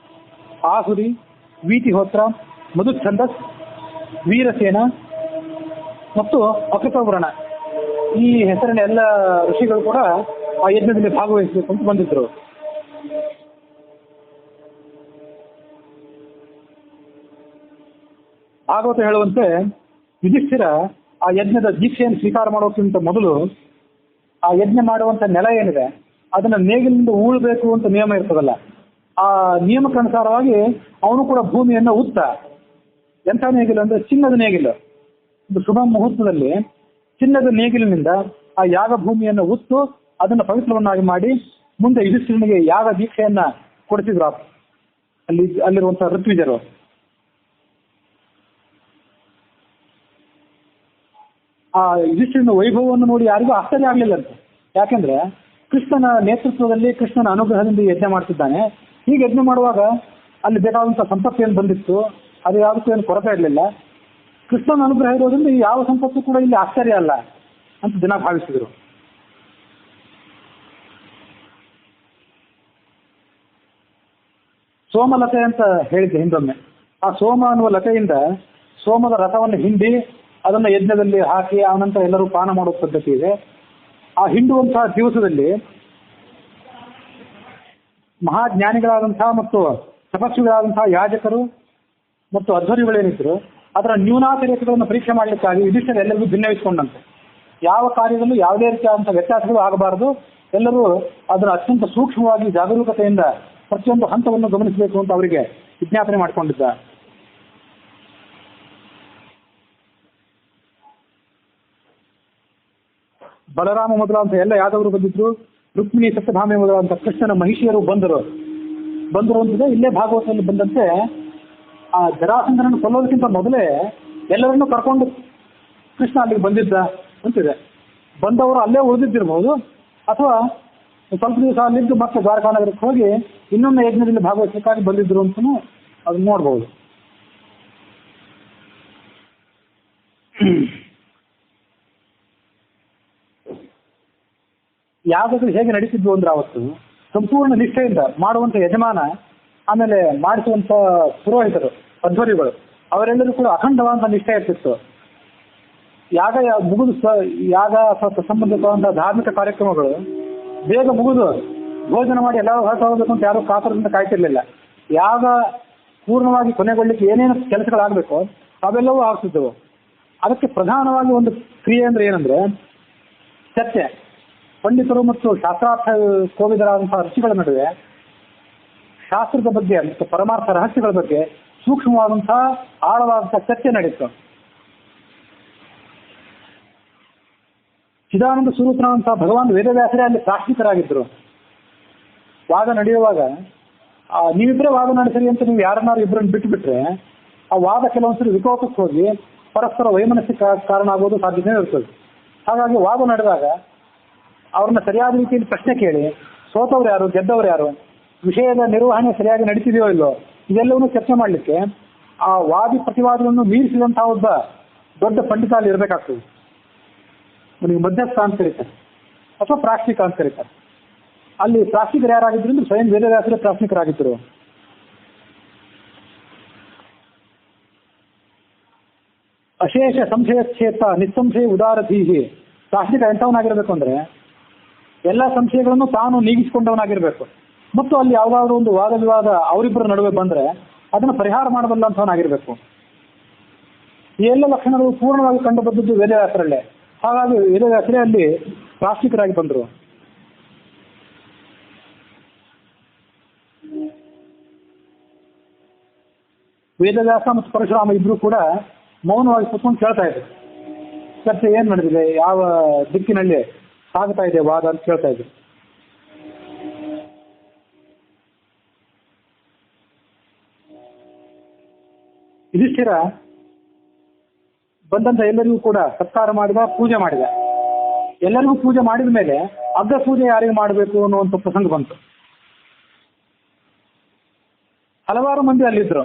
ಆಸುರಿ, ವೀತಿಹೋತ್ರ, ಮಧುಚ್ಛಂದಸ್, ವೀರಸೇನ ಮತ್ತು ಅಕೃತವ್ರಣ ಈ ಹೆಸರಿನ ಎಲ್ಲ ಋಷಿಗಳು ಕೂಡ ಆ ಯಜ್ಞದಲ್ಲಿ ಭಾಗವಹಿಸಬೇಕು ಅಂತ ಬಂದಿದ್ರು. ಭಾಗವತ ಹೇಳುವಂತೆ ಯುಧಿಷ್ಠಿರ ಆ ಯಜ್ಞದ ದೀಕ್ಷೆಯನ್ನು ಸ್ವೀಕಾರ ಮಾಡೋಕ್ಕಿಂತ ಮೊದಲು ಆ ಯಜ್ಞ ಮಾಡುವಂತ ನೆಲ ಏನಿದೆ ಅದನ್ನ ನೇಗಿಲಿನಿಂದ ಉಳ್ಬೇಕು ಅಂತ ನಿಯಮ ಇರ್ತದಲ್ಲ, ಆ ನಿಯಮಕ್ಕನುಸಾರವಾಗಿ ಅವನು ಕೂಡ ಭೂಮಿಯನ್ನು ಉತ್ತ. ಎಂಥ ನೇಗಿಲು ಅಂದ್ರೆ ಚಿನ್ನದ ನೇಗಿಲು. ಒಂದು ಶುಭ ಮುಹೂರ್ತದಲ್ಲಿ ಚಿನ್ನದ ನೇಗಿಲಿನಿಂದ ಆ ಯಾಗ ಭೂಮಿಯನ್ನು ಉತ್ತು ಅದನ್ನು ಪವಿತ್ರವನ್ನಾಗಿ ಮಾಡಿ ಮುಂದೆ ಯುಧಿಷ್ಠಿರನಿಗೆ ಯಾಗ ದೀಕ್ಷೆಯನ್ನ ಕೊಡಿಸಿದ್ರು ಅಲ್ಲಿರುವಂತಹ ಋತ್ವಿಜರು. ಆ ಯುಧಿಷ್ಠಿರನ ವೈಭವವನ್ನು ನೋಡಿ ಯಾರಿಗೂ ಆಶ್ಚರ್ಯ ಆಗ್ಲಿಲ್ಲಂತೆ. ಯಾಕೆಂದ್ರೆ ಕೃಷ್ಣನ ನೇತೃತ್ವದಲ್ಲಿ, ಕೃಷ್ಣನ ಅನುಗ್ರಹದಿಂದ ಯಜ್ಞ ಮಾಡ್ತಿದ್ದಾನೆ. ಹೀಗೆ ಯಜ್ಞ ಮಾಡುವಾಗ ಅಲ್ಲಿ ಬೇಕಾದಂತಹ ಸಂಪತ್ತು ಏನು ಬಂದಿತ್ತು, ಅದು ಯಾವುದಕ್ಕೂ ಏನು ಕೊರತೆ ಇರಲಿಲ್ಲ. ಕೃಷ್ಣನ ಅನುಗ್ರಹ ಇರೋದ್ರಿಂದ ಈ ಯಾವ ಸಂಪತ್ತು ಕೂಡ ಇಲ್ಲಿ ಆಶ್ಚರ್ಯ ಅಲ್ಲ ಅಂತ ಜನ ಭಾವಿಸಿದರು. ಸೋಮಲತೆ ಅಂತ ಹೇಳಿದ್ದೆ ಹಿಂದೊಮ್ಮೆ. ಆ ಸೋಮ ಅನ್ನುವ ಲತೆಯಿಂದ ಸೋಮದ ರಸವನ್ನು ಹಿಂಡಿ ಅದನ್ನು ಯಜ್ಞದಲ್ಲಿ ಹಾಕಿ ಆನಂತರ ಎಲ್ಲರೂ ಪಾನ ಮಾಡೋ ಪದ್ಧತಿ ಇದೆ. ಆ ಹಿಂಡುವಂತಹ ದಿವಸದಲ್ಲಿ ಮಹಾಜ್ಞಾನಿಗಳಾದಂತಹ ಮತ್ತು ತಪಸ್ವಿಗಳಾದಂತಹ ಯಾಜಕರು ಮತ್ತು ಅಧ್ವರ್ಯುಗಳೇನಿದ್ರು ಅದರ ನ್ಯೂನಾತಿರೇಕಗಳನ್ನು ಪರೀಕ್ಷೆ ಮಾಡಲಿಕ್ಕಾಗಿ ಯುಧಿಷ್ಠಿರ ಎಲ್ಲರಿಗೂ ಭಿನ್ನವಿಸಿಕೊಂಡಂತೆ. ಯಾವ ಕಾರ್ಯದಲ್ಲೂ ಯಾವುದೇ ರೀತಿಯಾದಂತಹ ವ್ಯತ್ಯಾಸಗಳು ಆಗಬಾರದು, ಎಲ್ಲರೂ ಅದನ್ನು ಅತ್ಯಂತ ಸೂಕ್ಷ್ಮವಾಗಿ ಜಾಗರೂಕತೆಯಿಂದ ಪ್ರತಿಯೊಂದು ಹಂತವನ್ನು ಗಮನಿಸಬೇಕು ಅಂತ ಅವರಿಗೆ ವಿಜ್ಞಾಪನೆ ಮಾಡಿಕೊಂಡಿದ್ದ. ಬಲರಾಮ ಮೊದಲಾದಂಥ ಎಲ್ಲ ಯಾದವರು ಬಂದಿದ್ರು. ರುಕ್ಮಿಣಿ, ಸತ್ಯಭಾಮೆ ಮೊದಲಾದಂಥ ಕೃಷ್ಣನ ಮಹಿಷಿಯರು ಬಂದರು ಅಂತಿದೆ. ಇಲ್ಲೇ ಭಾಗವತದಲ್ಲಿ ಬಂದಂತೆ ಆ ಜರಾಸಂಧನನ್ನು ಕೊಲ್ಲೋದಕ್ಕಿಂತ ಮೊದಲೇ ಎಲ್ಲರನ್ನೂ ಕರ್ಕೊಂಡು ಕೃಷ್ಣ ಅಲ್ಲಿಗೆ ಬಂದಿದ್ದ ಅಂತಿದೆ. ಬಂದವರು ಅಲ್ಲೇ ಉಳಿದಿದ್ದಿರಬಹುದು ಅಥವಾ ಸ್ವಲ್ಪ ದಿವಸ ಅಲ್ಲಿದ್ದು ಮತ್ತೆ ದ್ವಾರಕಾನಗರಕ್ಕೆ ಹೋಗಿ ಇನ್ನೊಮ್ಮೆ ಯಜ್ಞದಲ್ಲಿ ಭಾಗವಹಿಸಲಿಕ್ಕಾಗಿ ಬಂದಿದ್ರು ಅಂತಲೂ ಅದನ್ನ ನೋಡ್ಬೋದು. ಯಾಗಗಳು ಹೇಗೆ ನಡೀತಿದ್ವು ಅಂದ್ರೆ ಅವತ್ತು ಸಂಪೂರ್ಣ ನಿಷ್ಠೆಯಿಂದ ಮಾಡುವಂಥ ಯಜಮಾನ, ಆಮೇಲೆ ಮಾಡಿಸುವಂಥ ಪುರೋಹಿತರು, ಅಧ್ವರಿಗಳು ಅವರೆಲ್ಲರೂ ಕೂಡ ಅಖಂಡವಾದಂಥ ನಿಷ್ಠೆ ಇರ್ತಿತ್ತು. ಯಾಗ ಮುಗಿದು ಯಾಗ ಅಥವಾ ಸಂಬಂಧಿಸಿದಂಥ ಧಾರ್ಮಿಕ ಕಾರ್ಯಕ್ರಮಗಳು ಬೇಗ ಮುಗಿದು ಭೋಜನ ಮಾಡಿ ಎಲ್ಲರೂ ಹೊರಟೋಗಬೇಕು ಅಂತ ಯಾರು ಕಾತರದಿಂದ ಕಾಯ್ತಿರ್ಲಿಲ್ಲ. ಯಾಗ ಪೂರ್ಣವಾಗಿ ಕೊನೆಗೊಳ್ಳಿಕ್ಕೆ ಏನೇನು ಕೆಲಸಗಳಾಗಬೇಕು ಅವೆಲ್ಲವೂ ಆಗ್ತಿದ್ದವು. ಅದಕ್ಕೆ ಪ್ರಧಾನವಾಗಿ ಒಂದು ಕ್ರಿಯೆ ಅಂದ್ರೆ ಏನಂದ್ರೆ ಚರ್ಚೆ. ಪಂಡಿತರು ಮತ್ತು ಶಾಸ್ತ್ರಾರ್ಥ ಕೋವಿದರಾದಂತಹ ಋಷಿಗಳ ನಡುವೆ ಶಾಸ್ತ್ರದ ಬಗ್ಗೆ ಮತ್ತು ಪರಮಾರ್ಥ ರಹಸ್ಯಗಳ ಬಗ್ಗೆ ಸೂಕ್ಷ್ಮವಾದಂತಹ ಆಳವಾದಂತಹ ಚರ್ಚೆ ನಡೀತು. ಚಿದಾನಂದ ಸ್ವರೂಪನಾದಂತಹ ಭಗವಾನ್ ವೇದವ್ಯಾಸರೇ ಅಲ್ಲಿ ಪ್ರಾಶ್ನಿಕರಾಗಿದ್ದರು. ವಾದ ನಡೆಯುವಾಗ ನೀವಿಬ್ಬರೇ ವಾದ ನಡೆಸಿರಿ ಅಂತ ನೀವು ಯಾರನ್ನಾರು ಇಬ್ಬರನ್ನು ಬಿಟ್ಟುಬಿಟ್ರೆ ಆ ವಾದ ಕೆಲವೊಂದ್ಸರಿ ವಿಕೋಪಕ್ಕೆ ಹೋಗಿ ಪರಸ್ಪರ ವೈಮನಸ್ಸಿಗೆ ಕಾರಣ ಆಗೋದು ಸಾಧ್ಯತೆ ಇರ್ತದೆ. ಹಾಗಾಗಿ ವಾದ ನಡೆದಾಗ ಅವ್ರನ್ನ ಸರಿಯಾದ ರೀತಿಯಲ್ಲಿ ಪ್ರಶ್ನೆ ಕೇಳಿ ಸೋತವ್ರು ಯಾರು, ಗೆದ್ದವ್ರು ಯಾರು, ವಿಷಯದ ನಿರ್ವಹಣೆ ಸರಿಯಾಗಿ ನಡೀತಿದೆಯೋ ಇಲ್ಲೋ ಇದೆಲ್ಲವನ್ನೂ ಚರ್ಚೆ ಮಾಡಲಿಕ್ಕೆ ಆ ವಾದಿ ಪ್ರತಿವಾದಗಳನ್ನು ಮೀರಿಸಿದಂತಹ ಒಬ್ಬ ದೊಡ್ಡ ಪಂಡಿತ ಅಲ್ಲಿ ಇರಬೇಕಾಗ್ತದೆ. ಅವನಿಗೆ ಮಧ್ಯಸ್ಥ ಅಂತ ಕರೀತಾರೆ ಅಥವಾ ಪ್ರಾಶ್ನಿಕ ಅಂತ ಕರೀತಾರೆ. ಅಲ್ಲಿ ಪ್ರಾಶ್ನಿಕರು ಯಾರಾಗಿದ್ರು ಅಂದ್ರೆ ಸ್ವಯಂ ವೇದವ್ಯಾಸರೇ ಪ್ರಾಶ್ನಿಕರಾಗಿದ್ದರು. ಅಶೇಷ ಸಂಶಯಕ್ಷೇತ ನಿಸ್ಸಂಶಯ ಉದಾರಧೀಹಿ. ಪ್ರಾಶ್ನಿಕ ಎಂಥವನಾಗಿರ್ಬೇಕು ಅಂದ್ರೆ ಎಲ್ಲ ಸಂಶಯಗಳನ್ನು ತಾನು ನೀಗಿಸಿಕೊಂಡವನಾಗಿರ್ಬೇಕು ಮತ್ತು ಅಲ್ಲಿ ಯಾವುದಾದ್ರೂ ಒಂದು ವಾದ ವಿವಾದ ಅವರಿಬ್ಬರ ನಡುವೆ ಬಂದ್ರೆ ಅದನ್ನು ಪರಿಹಾರ ಮಾಡಬಲ್ಲಂಥವನಾಗಿರ್ಬೇಕು. ಈ ಎಲ್ಲ ಲಕ್ಷಣಗಳು ಪೂರ್ಣವಾಗಿ ಕಂಡು ಬಂದದ್ದು ವೇದವ್ಯಾಸರಲ್ಲೇ. ಹಾಗಾಗಿ ವೇದವ್ಯಾಸರೇ ಅಲ್ಲಿ ಪ್ರಾಶ್ನಿಕರಾಗಿ ಬಂದರು. ವೇದವ್ಯಾಸ ಮತ್ತು ಪರಶುರಾಮ ಇಬ್ರು ಕೂಡ ಮೌನವಾಗಿ ಕುತ್ಕೊಂಡು ಕೇಳ್ತಾ ಇದ್ರು. ಚರ್ಚೆ ಏನ್ ನಡೆದಿದೆ, ಯಾವ ದಿಕ್ಕಿನಲ್ಲಿ ಸಾಗ್ತಾ ಇದೆ ವಾದ ಅಂತ ಕೇಳ್ತಾ ಇದ್ರು. ಯುಧಿಷ್ಠಿರ ಬಂದಂತ ಎಲ್ಲರಿಗೂ ಕೂಡ ಸತ್ಕಾರ ಮಾಡಿದ, ಪೂಜೆ ಮಾಡಿದ. ಎಲ್ಲರಿಗೂ ಪೂಜೆ ಮಾಡಿದ ಮೇಲೆ ಅಗ್ರ ಪೂಜೆ ಯಾರಿಗೆ ಮಾಡಬೇಕು ಅನ್ನುವಂಥ ಪ್ರಸಂಗ ಬಂತು. ಹಲವಾರು ಮಂದಿ ಅಲ್ಲಿದ್ರು,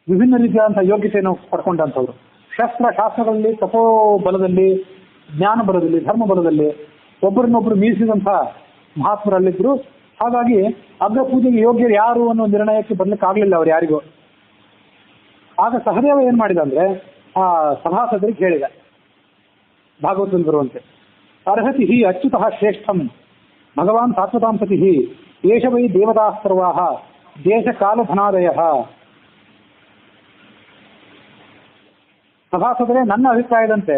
ವಿಭಿನ್ನ ರೀತಿಯಾದಂತಹ ಯೋಗ್ಯತೆಯನ್ನು ಪಡ್ಕೊಂಡಂಥವ್ರು. ಶಾಸ್ತ್ರಗಳಲ್ಲಿ, ತಪೋ ಬಲದಲ್ಲಿ, ಜ್ಞಾನ ಬಲದಲ್ಲಿ, ಧರ್ಮ ಬಲದಲ್ಲಿ ಒಬ್ಬರನ್ನೊಬ್ಬರು ಮೀರಿಸಿದಂತಹ ಮಹಾತ್ಮರಲ್ಲಿದ್ರು. ಹಾಗಾಗಿ ಅಗ್ರ ಪೂಜೆಗೆ ಯೋಗ್ಯರು ಯಾರು ಅನ್ನೋ ನಿರ್ಣಯಕ್ಕೆ ಬರ್ಲಿಕ್ಕೆ ಆಗ್ಲಿಲ್ಲ ಅವ್ರು ಯಾರಿಗೂ. ಆಗ ಸಹದೇವ ಏನ್ ಮಾಡಿದ ಅಂದ್ರೆ ಆ ಸಭಾಸದರಿಗೆ ಹೇಳಿದ, ಭಾಗವತದಲ್ಲಿ ಬರುವಂತೆ, ಅರ್ಹತಿ ಹಿ ಅಚ್ಯುತಃ ಶ್ರೇಷ್ಠಂ ಭಗವಾನ್ ಸಾತ್ವತಾಂಸತಿ ಹಿ ಏಷ ವೈ ದೇವತಾಸ್ತರ್ವಾಹ ದೇಶ ಕಾಲ ಧನಾದಯ. ಸಭಾಸದರೇ, ನನ್ನ ಅಭಿಪ್ರಾಯದಂತೆ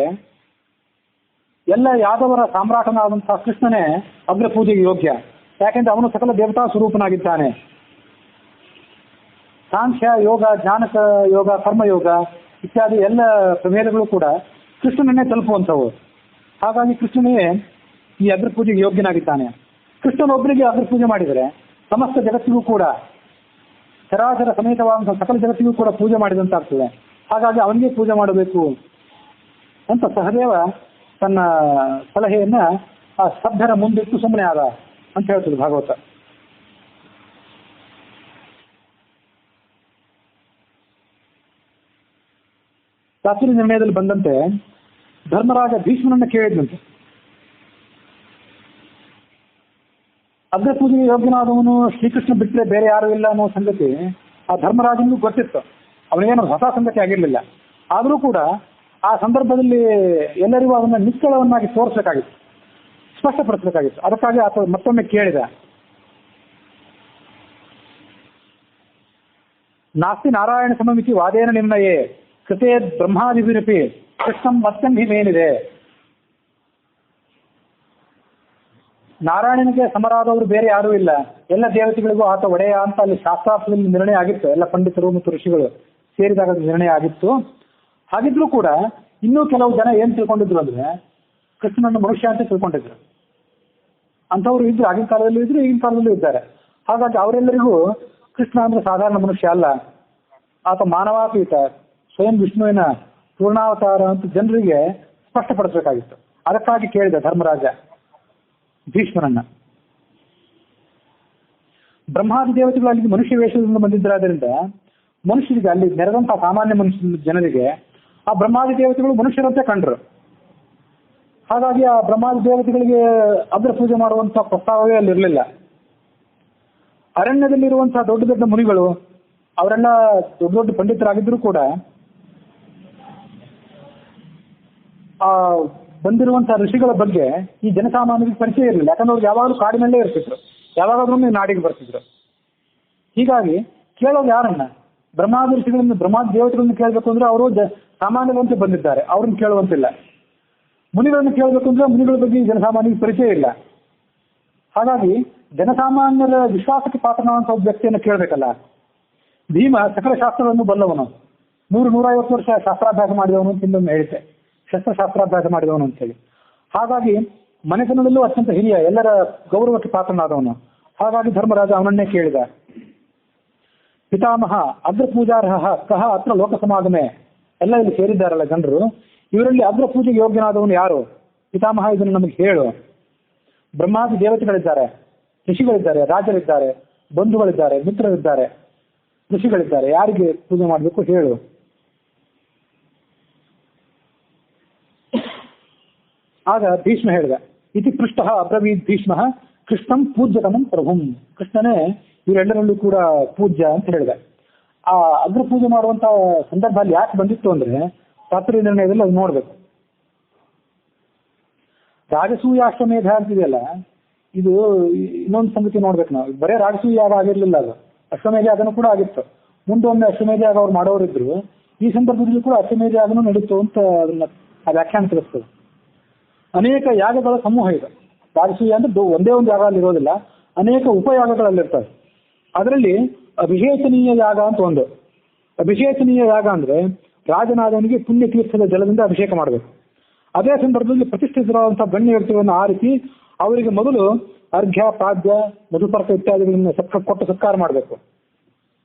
ಎಲ್ಲ ಯಾದವರ ಸಾಮ್ರಾಟನಾದಂತಹ ಕೃಷ್ಣನೇ ಅಗ್ರ ಪೂಜೆಗೆ ಯೋಗ್ಯ. ಯಾಕೆಂದ್ರೆ ಅವನು ಸಕಲ ದೇವತಾ ಸ್ವರೂಪನಾಗಿದ್ದಾನೆ. ಸಾಂಖ್ಯ ಯೋಗ, ಜ್ಞಾನಕ ಯೋಗ, ಕರ್ಮಯೋಗ ಇತ್ಯಾದಿ ಎಲ್ಲ ಪ್ರಭೇದಗಳು ಕೂಡ ಕೃಷ್ಣನನ್ನೇ ತಲುಪುವಂಥವು. ಹಾಗಾಗಿ ಕೃಷ್ಣನೇ ಈ ಅಗ್ರ ಪೂಜೆಗೆ ಯೋಗ್ಯನಾಗಿದ್ದಾನೆ. ಕೃಷ್ಣನೊಬ್ಬರಿಗೆ ಅಗ್ರ ಪೂಜೆ ಮಾಡಿದರೆ ಸಮಸ್ತ ಜಗತ್ತಿಗೂ ಕೂಡ, ಚರಾಚರ ಸಮೇತವಾದಂತಹ ಸಕಲ ಜಗತ್ತಿಗೂ ಕೂಡ ಪೂಜೆ ಮಾಡಿದಂತಾಗ್ತದೆ. ಹಾಗಾಗಿ ಅವನಿಗೆ ಪೂಜೆ ಮಾಡಬೇಕು ಅಂತ ಸಹದೇವ ತನ್ನ ಸಲಹೆಯನ್ನ ಆ ಸ್ತಬ್ಧರ ಮುಂದಿಟ್ಟು ಸುಮ್ಮನೆ ಆದ ಅಂತ ಹೇಳ್ತದೆ ಭಾಗವತ. ಶಾಸ್ತ್ರೀಯ ನಿರ್ಣಯದಲ್ಲಿ ಬಂದಂತೆ ಧರ್ಮರಾಜ ಭೀಷ್ಮನನ್ನ ಕೇಳಿದಂತೆ, ಅಗ್ರ ಪೂಜೆಗೆ ಯೋಗ್ಯನಾದವನು ಶ್ರೀಕೃಷ್ಣ ಬಿಟ್ಟರೆ ಬೇರೆ ಯಾರು ಇಲ್ಲ ಅನ್ನೋ ಸಂಗತಿ ಆ ಧರ್ಮರಾಜನಿಗೂ ಗೊತ್ತಿತ್ತು. ಅವನಿಗೇನು ಹೊಸ ಸಂಗತಿ ಆಗಿರಲಿಲ್ಲ. ಆದರೂ ಕೂಡ ಆ ಸಂದರ್ಭದಲ್ಲಿ ಎಲ್ಲರಿಗೂ ಅದನ್ನ ನಿಶ್ಚಳವನ್ನಾಗಿ ತೋರಿಸಬೇಕಾಗಿತ್ತು, ಸ್ಪಷ್ಟಪಡಿಸಬೇಕಾಗಿತ್ತು. ಅದಕ್ಕಾಗಿ ಆತ ಮತ್ತೊಮ್ಮೆ ಕೇಳಿದ, ನಾಸ್ತಿ ನಾರಾಯಣ ಸಮಮಿತಿ ವಾದೇನ ನಿರ್ಣಯೇ ಕೃತೇ ಬ್ರಹ್ಮಾದಿಭಿರಪಿ ಕೃಷ್ಣಂ ಮತ್ತಂ ಹಿಮೇನಿದೆ. ನಾರಾಯಣನಿಗೆ ಸಮರಾದವರು ಬೇರೆ ಯಾರೂ ಇಲ್ಲ, ಎಲ್ಲ ದೇವತೆಗಳಿಗೂ ಆತ ಒಡೆಯ ಅಂತ ಅಲ್ಲಿ ಶಾಸ್ತ್ರಾರ್ಥದಲ್ಲಿ ನಿರ್ಣಯ ಆಗಿತ್ತು. ಎಲ್ಲ ಪಂಡಿತರು ಮತ್ತು ಋಷಿಗಳು ಸೇರಿದಾಗ ನಿರ್ಣಯ ಆಗಿತ್ತು. ಹಾಗಿದ್ರೂ ಕೂಡ ಇನ್ನೂ ಕೆಲವು ಜನ ಏನ್ ತಿಳ್ಕೊಂಡಿದ್ರು ಅಂದ್ರೆ ಕೃಷ್ಣನನ್ನು ಮನುಷ್ಯ ಅಂತ ತಿಳ್ಕೊಂಡಿದ್ರು. ಅಂಥವ್ರು ಇದ್ರು, ಆಗಿನ ಕಾಲದಲ್ಲೂ ಇದ್ರು, ಈಗಿನ ಕಾಲದಲ್ಲೂ ಇದ್ದಾರೆ. ಹಾಗಾಗಿ ಅವರೆಲ್ಲರಿಗೂ ಕೃಷ್ಣ ಅಂದ್ರೆ ಸಾಧಾರಣ ಮನುಷ್ಯ ಅಲ್ಲ, ಆತ ಮಾನವಾತೀತ, ಸ್ವಯಂ ವಿಷ್ಣುವಿನ ಪೂರ್ಣಾವತಾರ ಅಂತ ಜನರಿಗೆ ಸ್ಪಷ್ಟಪಡಿಸಬೇಕಾಗಿತ್ತು. ಅದಕ್ಕಾಗಿ ಕೇಳಿದ ಧರ್ಮರಾಜ ಭೀಷ್ಮನನ್ನ. ಬ್ರಹ್ಮಾದಿ ದೇವತೆಗಳು ಅಲ್ಲಿ ಮನುಷ್ಯ ವೇಷದಿಂದ ಬಂದಿದ್ದರಾದ್ರಿಂದ ಮನುಷ್ಯರಿಗೆ, ಅಲ್ಲಿ ನೆರೆದಂತಹ ಸಾಮಾನ್ಯ ಮನುಷ್ಯ ಜನರಿಗೆ ಆ ಬ್ರಹ್ಮಾದಿ ದೇವತೆಗಳು ಮನುಷ್ಯರಂತೆ ಕಂಡ್ರು. ಹಾಗಾಗಿ ಆ ಬ್ರಹ್ಮಾದಿ ದೇವತೆಗಳಿಗೆ ಅಗ್ರ ಪೂಜೆ ಮಾಡುವಂಥ ಪ್ರಸ್ತಾವವೇ ಅಲ್ಲಿರಲಿಲ್ಲ. ಅರಣ್ಯದಲ್ಲಿರುವಂತಹ ದೊಡ್ಡ ದೊಡ್ಡ ಮುನಿಗಳು ಅವರೆಲ್ಲ ದೊಡ್ಡ ದೊಡ್ಡ ಪಂಡಿತರಾಗಿದ್ದರೂ ಕೂಡ ಆ ಬಂದಿರುವಂತಹ ಋಷಿಗಳ ಬಗ್ಗೆ ಈ ಜನಸಾಮಾನ್ಯರಿಗೆ ಪರಿಚಯ ಇರಲಿಲ್ಲ. ಯಾಕಂದ್ರೆ ಅವ್ರು ಯಾವಾಗಲೂ ಕಾಡಿನಲ್ಲೇ ಇರ್ತಿದ್ರು, ಯಾವಾಗಾದ್ರೂ ನಾಡಿಗೆ ಬರ್ತಿದ್ರು. ಹೀಗಾಗಿ ಕೇಳೋದು ಯಾರನ್ನ? ಬ್ರಹ್ಮಾದಿ ಋಷಿಗಳಿಂದ, ಬ್ರಹ್ಮಾದಿ ದೇವತೆಗಳನ್ನ ಕೇಳಬೇಕು ಅಂದ್ರೆ ಅವರು ಸಾಮಾನ್ಯವಂತೆ ಬಂದಿದ್ದಾರೆ, ಅವ್ರನ್ನ ಕೇಳುವಂತಿಲ್ಲ. ಮುನಿಗಳನ್ನು ಕೇಳಬೇಕು ಅಂದ್ರೆ ಮುನಿಗಳ ಬಗ್ಗೆ ಜನಸಾಮಾನ್ಯರಿಗೆ ಪರಿಚಯ ಇಲ್ಲ. ಹಾಗಾಗಿ ಜನಸಾಮಾನ್ಯರ ವಿಶ್ವಾಸಕ್ಕೆ ಪಾತ್ರನಾದಂಥ ಒಬ್ಬ ವ್ಯಕ್ತಿಯನ್ನು ಕೇಳಬೇಕಲ್ಲ. ಭೀಮ ಸಕಲ ಶಾಸ್ತ್ರವನ್ನು ಬಲ್ಲವನು, 100-150 ವರ್ಷ ಶಾಸ್ತ್ರಾಭ್ಯಾಸ ಮಾಡಿದವನು ಅಂತ ಇನ್ನೊಮ್ಮೆ ಹೇಳಿದ್ದೆ, ಶಸ್ತ್ರಶಾಸ್ತ್ರಾಭ್ಯಾಸ ಮಾಡಿದವನು ಅಂತೇಳಿ. ಹಾಗಾಗಿ ಮನೆತನದಲ್ಲೂ ಅತ್ಯಂತ ಹಿರಿಯ, ಎಲ್ಲರ ಗೌರವಕ್ಕೆ ಪಾತ್ರನಾದವನು. ಹಾಗಾಗಿ ಧರ್ಮರಾಜ ಅವನನ್ನೇ ಕೇಳಿದ. ಪಿತಾಮಹ ಅಗ್ರ ಪೂಜಾರ್ಹ ಕಹ ಅತ್ರ ಲೋಕ ಸಮಾಗಮೆ. ಎಲ್ಲ ಇಲ್ಲಿ ಸೇರಿದ್ದಾರಲ್ಲ ಜನರು, ಇವರಲ್ಲಿ ಅಗ್ರ ಪೂಜೆಗೆ ಯೋಗ್ಯನಾದವನು ಯಾರು? ಪಿತಾಮಹ ಇದನ್ನು ನಮಗೆ ಹೇಳು. ಬ್ರಹ್ಮಾದಿ ದೇವತೆಗಳಿದ್ದಾರೆ, ಋಷಿಗಳಿದ್ದಾರೆ, ರಾಜರಿದ್ದಾರೆ, ಬಂಧುಗಳಿದ್ದಾರೆ, ಮಿತ್ರರಿದ್ದಾರೆ, ಋಷಿಗಳಿದ್ದಾರೆ, ಯಾರಿಗೆ ಪೂಜೆ ಮಾಡಬೇಕು ಹೇಳು. ಆಗ ಭೀಷ್ಮ ಹೇಳಿದ. ಇತಿ ಪೃಷ್ಟ ಅಬ್ರವೀತ್ ಭೀಷ್ಮ ಕೃಷ್ಣಂ ಪೂಜ್ಯತಮಂ ಪ್ರಭುಂ. ಕೃಷ್ಣನೇ ಇವರೆಲ್ಲರಲ್ಲೂ ಕೂಡ ಪೂಜ್ಯ ಅಂತ ಹೇಳಿದ. ಆ ಅಗ್ರ ಪೂಜೆ ಮಾಡುವಂತ ಸಂದರ್ಭ ಅಲ್ಲಿ ಯಾಕೆ ಬಂದಿತ್ತು ಅಂದ್ರೆ ತಾತ್ಪರ್ಯ ನಿರ್ಣಯದಲ್ಲಿ ಅದು ನೋಡ್ಬೇಕು. ರಾಜಸೂಯಾಶ್ವಮೇಧ ಅಂತಿದೆಯಲ್ಲ, ಇದು ಇನ್ನೊಂದು ಸಂಗತಿ ನೋಡ್ಬೇಕು ನಾವು. ಬರೇ ರಾಜಸೂಯ ಯಾಗ ಆಗಿರ್ಲಿಲ್ಲ, ಅದು ಅಶ್ವಮೇಧ ಯಾಗನೂ ಕೂಡ ಆಗಿತ್ತು. ಮುಂದೊಮ್ಮೆ ಅಶ್ವಮೇಧ ಯಾಗ ಅವ್ರು ಮಾಡೋರಿದ್ರು. ಈ ಸಂದರ್ಭದಲ್ಲಿ ಕೂಡ ಅಶ್ವಮೇಧ ಯಾಗನೂ ನಡೀತು ಅಂತ ಅದನ್ನ ಆ ವ್ಯಾಖ್ಯಾನ ತಿಳಿಸ್ತದೆ. ಅನೇಕ ಯಾಗಗಳ ಸಮೂಹ ಇದೆ. ರಾಜಸೂಯ ಅಂದ್ರೆ ಒಂದೇ ಒಂದು ಯಾಗ ಅಲ್ಲಿ ಇರೋದಿಲ್ಲ, ಅನೇಕ ಉಪಯಾಗಗಳಲ್ಲಿರ್ತವೆ. ಅದರಲ್ಲಿ ಅಭಿಷೇಚನೀಯ ಯಾಗ ಅಂತ ಒಂದು. ಅಭಿಷೇಚನೀಯ ಯಾಗ ಅಂದ್ರೆ ರಾಜನಾದವನಿಗೆ ಪುಣ್ಯ ತೀರ್ಥದ ಜಲದಿಂದ ಅಭಿಷೇಕ ಮಾಡಬೇಕು. ಅದೇ ಸಂದರ್ಭದಲ್ಲಿ ಪ್ರತಿಷ್ಠಿತರಾದಂತಹ ಗಣ್ಯ ವ್ಯಕ್ತಿಗಳನ್ನು ಆರಿಸಿ ಅವರಿಗೆ ಮೊದಲು ಅರ್ಘ್ಯ, ಪಾದ್ಯ, ಮಧುಪರ್ಕ ಇತ್ಯಾದಿಗಳನ್ನು ಕೊಟ್ಟು ಸತ್ಕಾರ ಮಾಡಬೇಕು.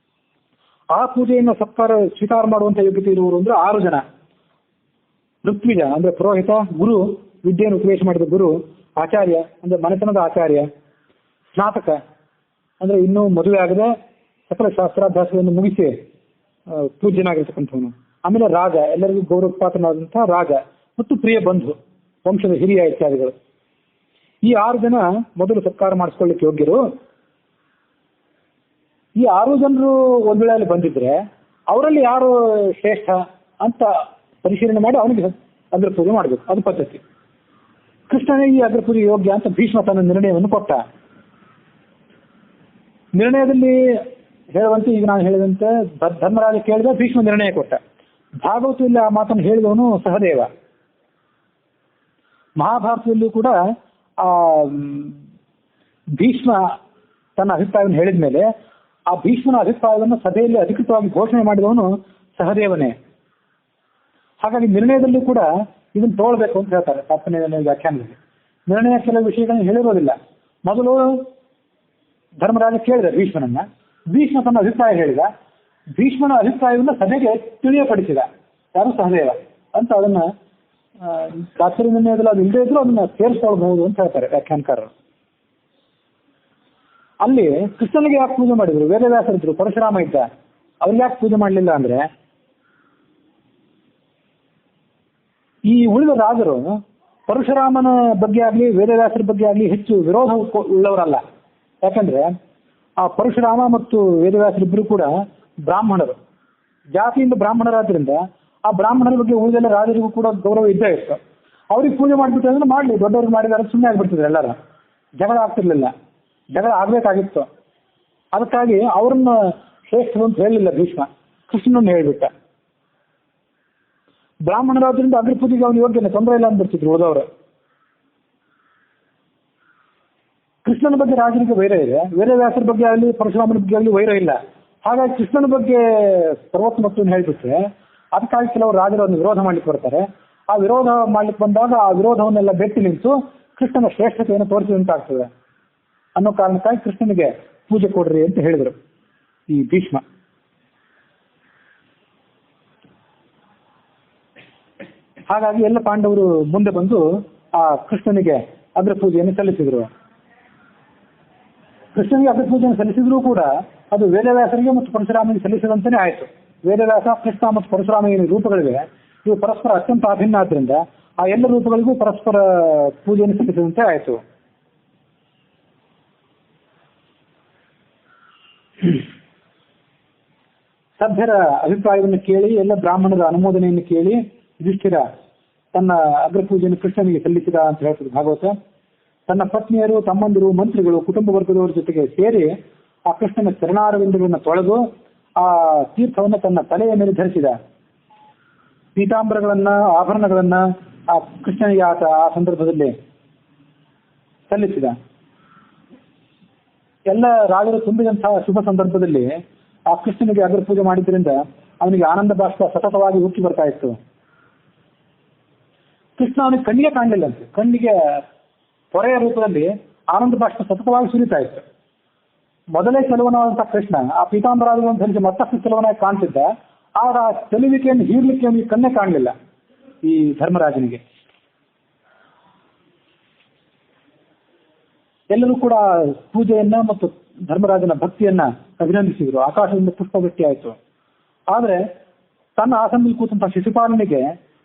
ಆ ಪೂಜೆಯನ್ನು ಸ್ವೀಕಾರ ಮಾಡುವಂತ ಯೋಗ್ಯತೆ ಇರುವರು ಅಂದ್ರೆ 6 ಜನ. ಋತ್ವಿಜ ಅಂದ್ರೆ ಪುರೋಹಿತ, ಗುರು ವಿದ್ಯೆಯನ್ನು ಉಪದೇಶ ಮಾಡಿದ ಗುರು, ಆಚಾರ್ಯ ಅಂದ್ರೆ ಮನೆತನದ ಆಚಾರ್ಯ, ಸ್ನಾತಕ ಅಂದ್ರೆ ಇನ್ನೂ ಮದುವೆ ಆಗದೆ ಸಕಲ ಶಾಸ್ತ್ರಾಭ್ಯಾಸವನ್ನು ಮುಗಿಸಿ ಪೂಜ್ಯನಾಗಿರ್ತಕ್ಕಂಥವನು, ಆಮೇಲೆ ರಾಜ, ಎಲ್ಲರಿಗೂ ಗೌರವಪಾತ್ರನಾದಂತಹ ರಾಜ, ಮತ್ತು ಪ್ರಿಯ ಬಂಧು, ವಂಶದ ಹಿರಿಯ ಇತ್ಯಾದಿಗಳು. ಈ 6 ಜನ ಮೊದಲು ಸತ್ಕಾರ ಮಾಡಿಸ್ಕೊಳ್ಳಿಕ್ಕೆ ಯೋಗ್ಯರು. ಈ 6 ಜನರು ಒಂದ್ ವೇಳೆ ಬಂದಿದ್ರೆ ಅವರಲ್ಲಿ ಯಾರು ಶ್ರೇಷ್ಠ ಅಂತ ಪರಿಶೀಲನೆ ಮಾಡಿ ಅವನಿಗೆ ಅಗ್ರ ಪೂಜೆ ಮಾಡಬೇಕು, ಅದು ಪದ್ಧತಿ. ಕೃಷ್ಣನೇ ಈ ಅಗ್ರ ಪೂಜೆ ಯೋಗ್ಯ ಅಂತ ಭೀಷ್ಮ ತನ್ನ ನಿರ್ಣಯವನ್ನು ಕೊಟ್ಟ. ನಿರ್ಣಯದಲ್ಲಿ ಹೇಳುವಂತೆ ಈಗ ನಾನು ಹೇಳಿದಂತೆ ಧರ್ಮರಾಜ ಕೇಳಿದ, ಭೀಷ್ಮ ನಿರ್ಣಯ ಕೊಟ್ಟ. ಭಾಗವತದಲ್ಲಿ ಆ ಮಾತನ್ನು ಹೇಳಿದವನು ಸಹದೇವ. ಮಹಾಭಾರತದಲ್ಲೂ ಕೂಡ ಆ ಭೀಷ್ಮ ತನ್ನ ಅಭಿಪ್ರಾಯವನ್ನು ಹೇಳಿದ ಮೇಲೆ ಆ ಭೀಷ್ಮನ ಅಭಿಪ್ರಾಯವನ್ನು ಸಭೆಯಲ್ಲಿ ಅಧಿಕೃತವಾಗಿ ಘೋಷಣೆ ಮಾಡಿದವನು ಸಹದೇವನೇ. ಹಾಗಾಗಿ ನಿರ್ಣಯದಲ್ಲೂ ಕೂಡ ಇದನ್ನು ತಗೊಳ್ಬೇಕು ಅಂತ ಹೇಳ್ತಾರೆ ತಾತ್ಪರ್ಯ ವ್ಯಾಖ್ಯಾನದಲ್ಲಿ. ನಿರ್ಣಯ ಕೆಲವು ವಿಷಯಗಳನ್ನು ಹೇಳಿರೋದಿಲ್ಲ. ಮೊದಲು ಧರ್ಮರಾಜ ಕೇಳಿದ ಭೀಷ್ಮನನ್ನ, ಭೀಷ್ಮ ತನ್ನ ಅಭಿಪ್ರಾಯ ಹೇಳಿದ, ಭೀಷ್ಮನ ಅಭಿಪ್ರಾಯವನ್ನು ಸಭೆಗೆ ತಿಳಿಯಪಡಿಸಿದ ಯಾರು? ಸಹದೇವ ಅಂತ. ಅದನ್ನ ತಾತ್ಪರ್ಯ ನಿರ್ಣಯದಲ್ಲಿ ಅದು ಇಲ್ಲದೇ ಇದ್ರು ಅದನ್ನ ಸೇರಿಸ್ಕೊಳ್ಬಹುದು ಅಂತ ಹೇಳ್ತಾರೆ ವ್ಯಾಖ್ಯಾನಕಾರರು. ಅಲ್ಲಿ ಕೃಷ್ಣನಿಗೆ ಯಾಕೆ ಪೂಜೆ ಮಾಡಿದ್ರು? ವೇದವ್ಯಾಸರಿದ್ರು, ಪರಶುರಾಮ ಇದ್ದ, ಅವ್ರಿಗೆ ಯಾಕೆ ಪೂಜೆ ಮಾಡಲಿಲ್ಲ ಅಂದ್ರೆ ಈ ಉಳಿದ ರಾಜರು ಪರಶುರಾಮನ ಬಗ್ಗೆ ಆಗಲಿ ವೇದವ್ಯಾಸರ ಬಗ್ಗೆ ಆಗಲಿ ಹೆಚ್ಚು ವಿರೋಧ ಉಳ್ಳವರಲ್ಲ. ಯಾಕಂದ್ರೆ ಆ ಪರಶುರಾಮ ಮತ್ತು ವೇದವ್ಯಾಸರಿಬ್ಬರು ಕೂಡ ಬ್ರಾಹ್ಮಣರು, ಜಾತಿಯಿಂದ ಬ್ರಾಹ್ಮಣರಾದ್ರಿಂದ ಆ ಬ್ರಾಹ್ಮಣರ ಬಗ್ಗೆ ಉಳಿದೆಲ್ಲ ರಾಜರಿಗೂ ಕೂಡ ಗೌರವ ಇದ್ದೇ ಇತ್ತು. ಅವ್ರಿಗೆ ಪೂಜೆ ಮಾಡಿಬಿಟ್ಟು ಅಂದ್ರೆ ಮಾಡಲಿ, ದೊಡ್ಡವ್ರಿಗೆ ಮಾಡಿದಾರೆ ಸುಮ್ಮನೆ ಆಗ್ಬಿಡ್ತಿದ್ರು, ಎಲ್ಲರೂ ಜಗಳ ಆಗ್ತಿರ್ಲಿಲ್ಲ. ಜಗಳ ಆಗ್ಬೇಕಾಗಿತ್ತು. ಅದಕ್ಕಾಗಿ ಅವ್ರನ್ನ ಶ್ರೇಷ್ಠರು ಅಂತ ಹೇಳಲಿಲ್ಲ ಭೀಷ್ಮ, ಕೃಷ್ಣನನ್ನು ಹೇಳ್ಬಿಟ್ಟ. ಬ್ರಾಹ್ಮಣರಾದ್ರಿಂದ ಅಗ್ರ ಪೂಜೆಗೆ ಅವನು ಯೋಗ್ಯನೇ, ತೊಂದರೆ ಇಲ್ಲ ಅಂದ್ಬಿಡ್ತಿದ್ರು ಉಳಿದವರು. ಕೃಷ್ಣನ ಬಗ್ಗೆ ರಾಜರಿಗೆ ವೈರ ಇದೆ, ವೇದವ್ಯಾಸರ ಬಗ್ಗೆ ಆಗಲಿ ಪರಶುರಾಮನ ಬಗ್ಗೆ ಆಗಲಿ ವೈರ ಇಲ್ಲ. ಹಾಗಾಗಿ ಕೃಷ್ಣನ ಬಗ್ಗೆ ಸರ್ವೋತ್ತಮತ್ವವನ್ನು ಹೇಳ್ಬಿಟ್ರೆ ಅದಕ್ಕಾಗಿ ಕೆಲವು ರಾಜರು ಅದನ್ನು ವಿರೋಧ ಮಾಡ್ಲಿಕ್ಕೆ ಬರ್ತಾರೆ. ಆ ವಿರೋಧ ಮಾಡ್ಲಿಕ್ಕೆ ಬಂದಾಗ ಆ ವಿರೋಧವನ್ನೆಲ್ಲ ಬೆಟ್ಟಿ ನಿಂತು ಕೃಷ್ಣನ ಶ್ರೇಷ್ಠತೆಯನ್ನು ತೋರಿಸಿದಂತಾಗ್ತದೆ ಅನ್ನೋ ಕಾರಣಕ್ಕಾಗಿ ಕೃಷ್ಣನಿಗೆ ಪೂಜೆ ಕೊಡ್ರಿ ಅಂತ ಹೇಳಿದರು ಈ ಭೀಷ್ಮ. ಹಾಗಾಗಿ ಎಲ್ಲ ಪಾಂಡವರು ಮುಂದೆ ಬಂದು ಆ ಕೃಷ್ಣನಿಗೆ ಅಗ್ರ ಪೂಜೆಯನ್ನು ಸಲ್ಲಿಸಿದರು. ಕೃಷ್ಣನಿಗೆ ಅಗ್ರ ಪೂಜೆಯನ್ನು ಸಲ್ಲಿಸಿದ್ರು ಕೂಡ ಅದು ವೇದವ್ಯಾಸರಿಗೆ ಮತ್ತು ಪರಶುರಾಮನಿಗೆ ಸಲ್ಲಿಸಿದಂತಾನೆ ಆಯಿತು. ವೇದವ್ಯಾಸ, ಕೃಷ್ಣ ಮತ್ತು ಪರಶುರಾಮ ಏನು ರೂಪಗಳಿವೆ, ಇವು ಪರಸ್ಪರ ಅತ್ಯಂತ ಅಭಿನ್ನ ಆದ್ರಿಂದ ಆ ಎಲ್ಲ ರೂಪಗಳಿಗೂ ಪರಸ್ಪರ ಪೂಜೆಯನ್ನು ಸಲ್ಲಿಸಿದಂತೆ ಆಯಿತು. ಸಭ್ಯರ ಅಭಿಪ್ರಾಯವನ್ನು ಕೇಳಿ, ಎಲ್ಲ ಬ್ರಾಹ್ಮಣರ ಅನುಮೋದನೆಯನ್ನು ಕೇಳಿ ಯುಧಿಷ್ಠಿರ ತನ್ನ ಅಗ್ರಪೂಜೆಯನ್ನು ಕೃಷ್ಣನಿಗೆ ಸಲ್ಲಿಸಿದ ಅಂತ ಹೇಳ್ತದೆ ಭಾಗವತ. ತನ್ನ ಪತ್ನಿಯರು, ತಮ್ಮಂದಿರು, ಮಂತ್ರಿಗಳು, ಕುಟುಂಬ ವರ್ಗದವರ ಜೊತೆಗೆ ಸೇರಿ ಆ ಕೃಷ್ಣನ ಚರಣಾರವಿಂದಗಳನ್ನು ತೊಳೆದು ಆ ತೀರ್ಥವನ್ನು ತನ್ನ ತಲೆಯ ಮೇಲೆ ಧರಿಸಿದ. ಪೀತಾಂಬರಗಳನ್ನ, ಆಭರಣಗಳನ್ನ ಆ ಕೃಷ್ಣನಿಗೆ ಆತ ಆ ಸಂದರ್ಭದಲ್ಲಿ ಸಲ್ಲಿಸಿದ. ಎಲ್ಲ ರಾಜರು ತುಂಬಿದಂತಹ ಶುಭ ಸಂದರ್ಭದಲ್ಲಿ ಆ ಕೃಷ್ಣನಿಗೆ ಅಗ್ರಪೂಜೆ ಮಾಡಿದ್ರಿಂದ ಅವನಿಗೆ ಆನಂದ ಬಾಷ್ಪ ಸತತವಾಗಿ ಉಕ್ಕಿ ಬರ್ತಾ ಇತ್ತು. ಕೃಷ್ಣ ಅವನಿಗೆ ಕಣ್ಣಿಗೆ ಕಾಣಲಿಲ್ಲಂತೆ, ಕಣ್ಣಿಗೆ ಪೊರೆಯ ರೂಪದಲ್ಲಿ ಆನಂದ ಬಾಷ್ಪ ಸತತವಾಗಿ ಸುರಿತಾ ಇತ್ತು. ಮೊದಲೇ ಕೆಲವನಾದಂತಹ ಕೃಷ್ಣ ಆ ಪೀತಾಂಬರಾದಿಗಳನ್ನು ಧರಿಸಿ ಮತ್ತಷ್ಟು ಕೆಲವನಾಗಿ ಕಾಣ್ತಿದ್ದ. ಆಗ ಆ ಚೆಲುವಿಕೆಯನ್ನು ಹೀರ್ಲಿಕ್ಕೆ ಅವನಿಗೆ ಕಣ್ಣೇ ಕಾಣಲಿಲ್ಲ ಈ ಧರ್ಮರಾಜನಿಗೆ. ಎಲ್ಲರೂ ಕೂಡ ಪೂಜೆಯನ್ನ ಮತ್ತು ಧರ್ಮರಾಜನ ಭಕ್ತಿಯನ್ನ ಅಭಿನಂದಿಸಿದ್ರು. ಆಕಾಶದಿಂದ ಪುಷ್ಪವೃಷ್ಟಿ ಆಯಿತು. ಆದ್ರೆ ತನ್ನ ಆಸನದಲ್ಲಿ ಕೂತಂತಹ ಶಿಶುಪಾಲನಿಗೆ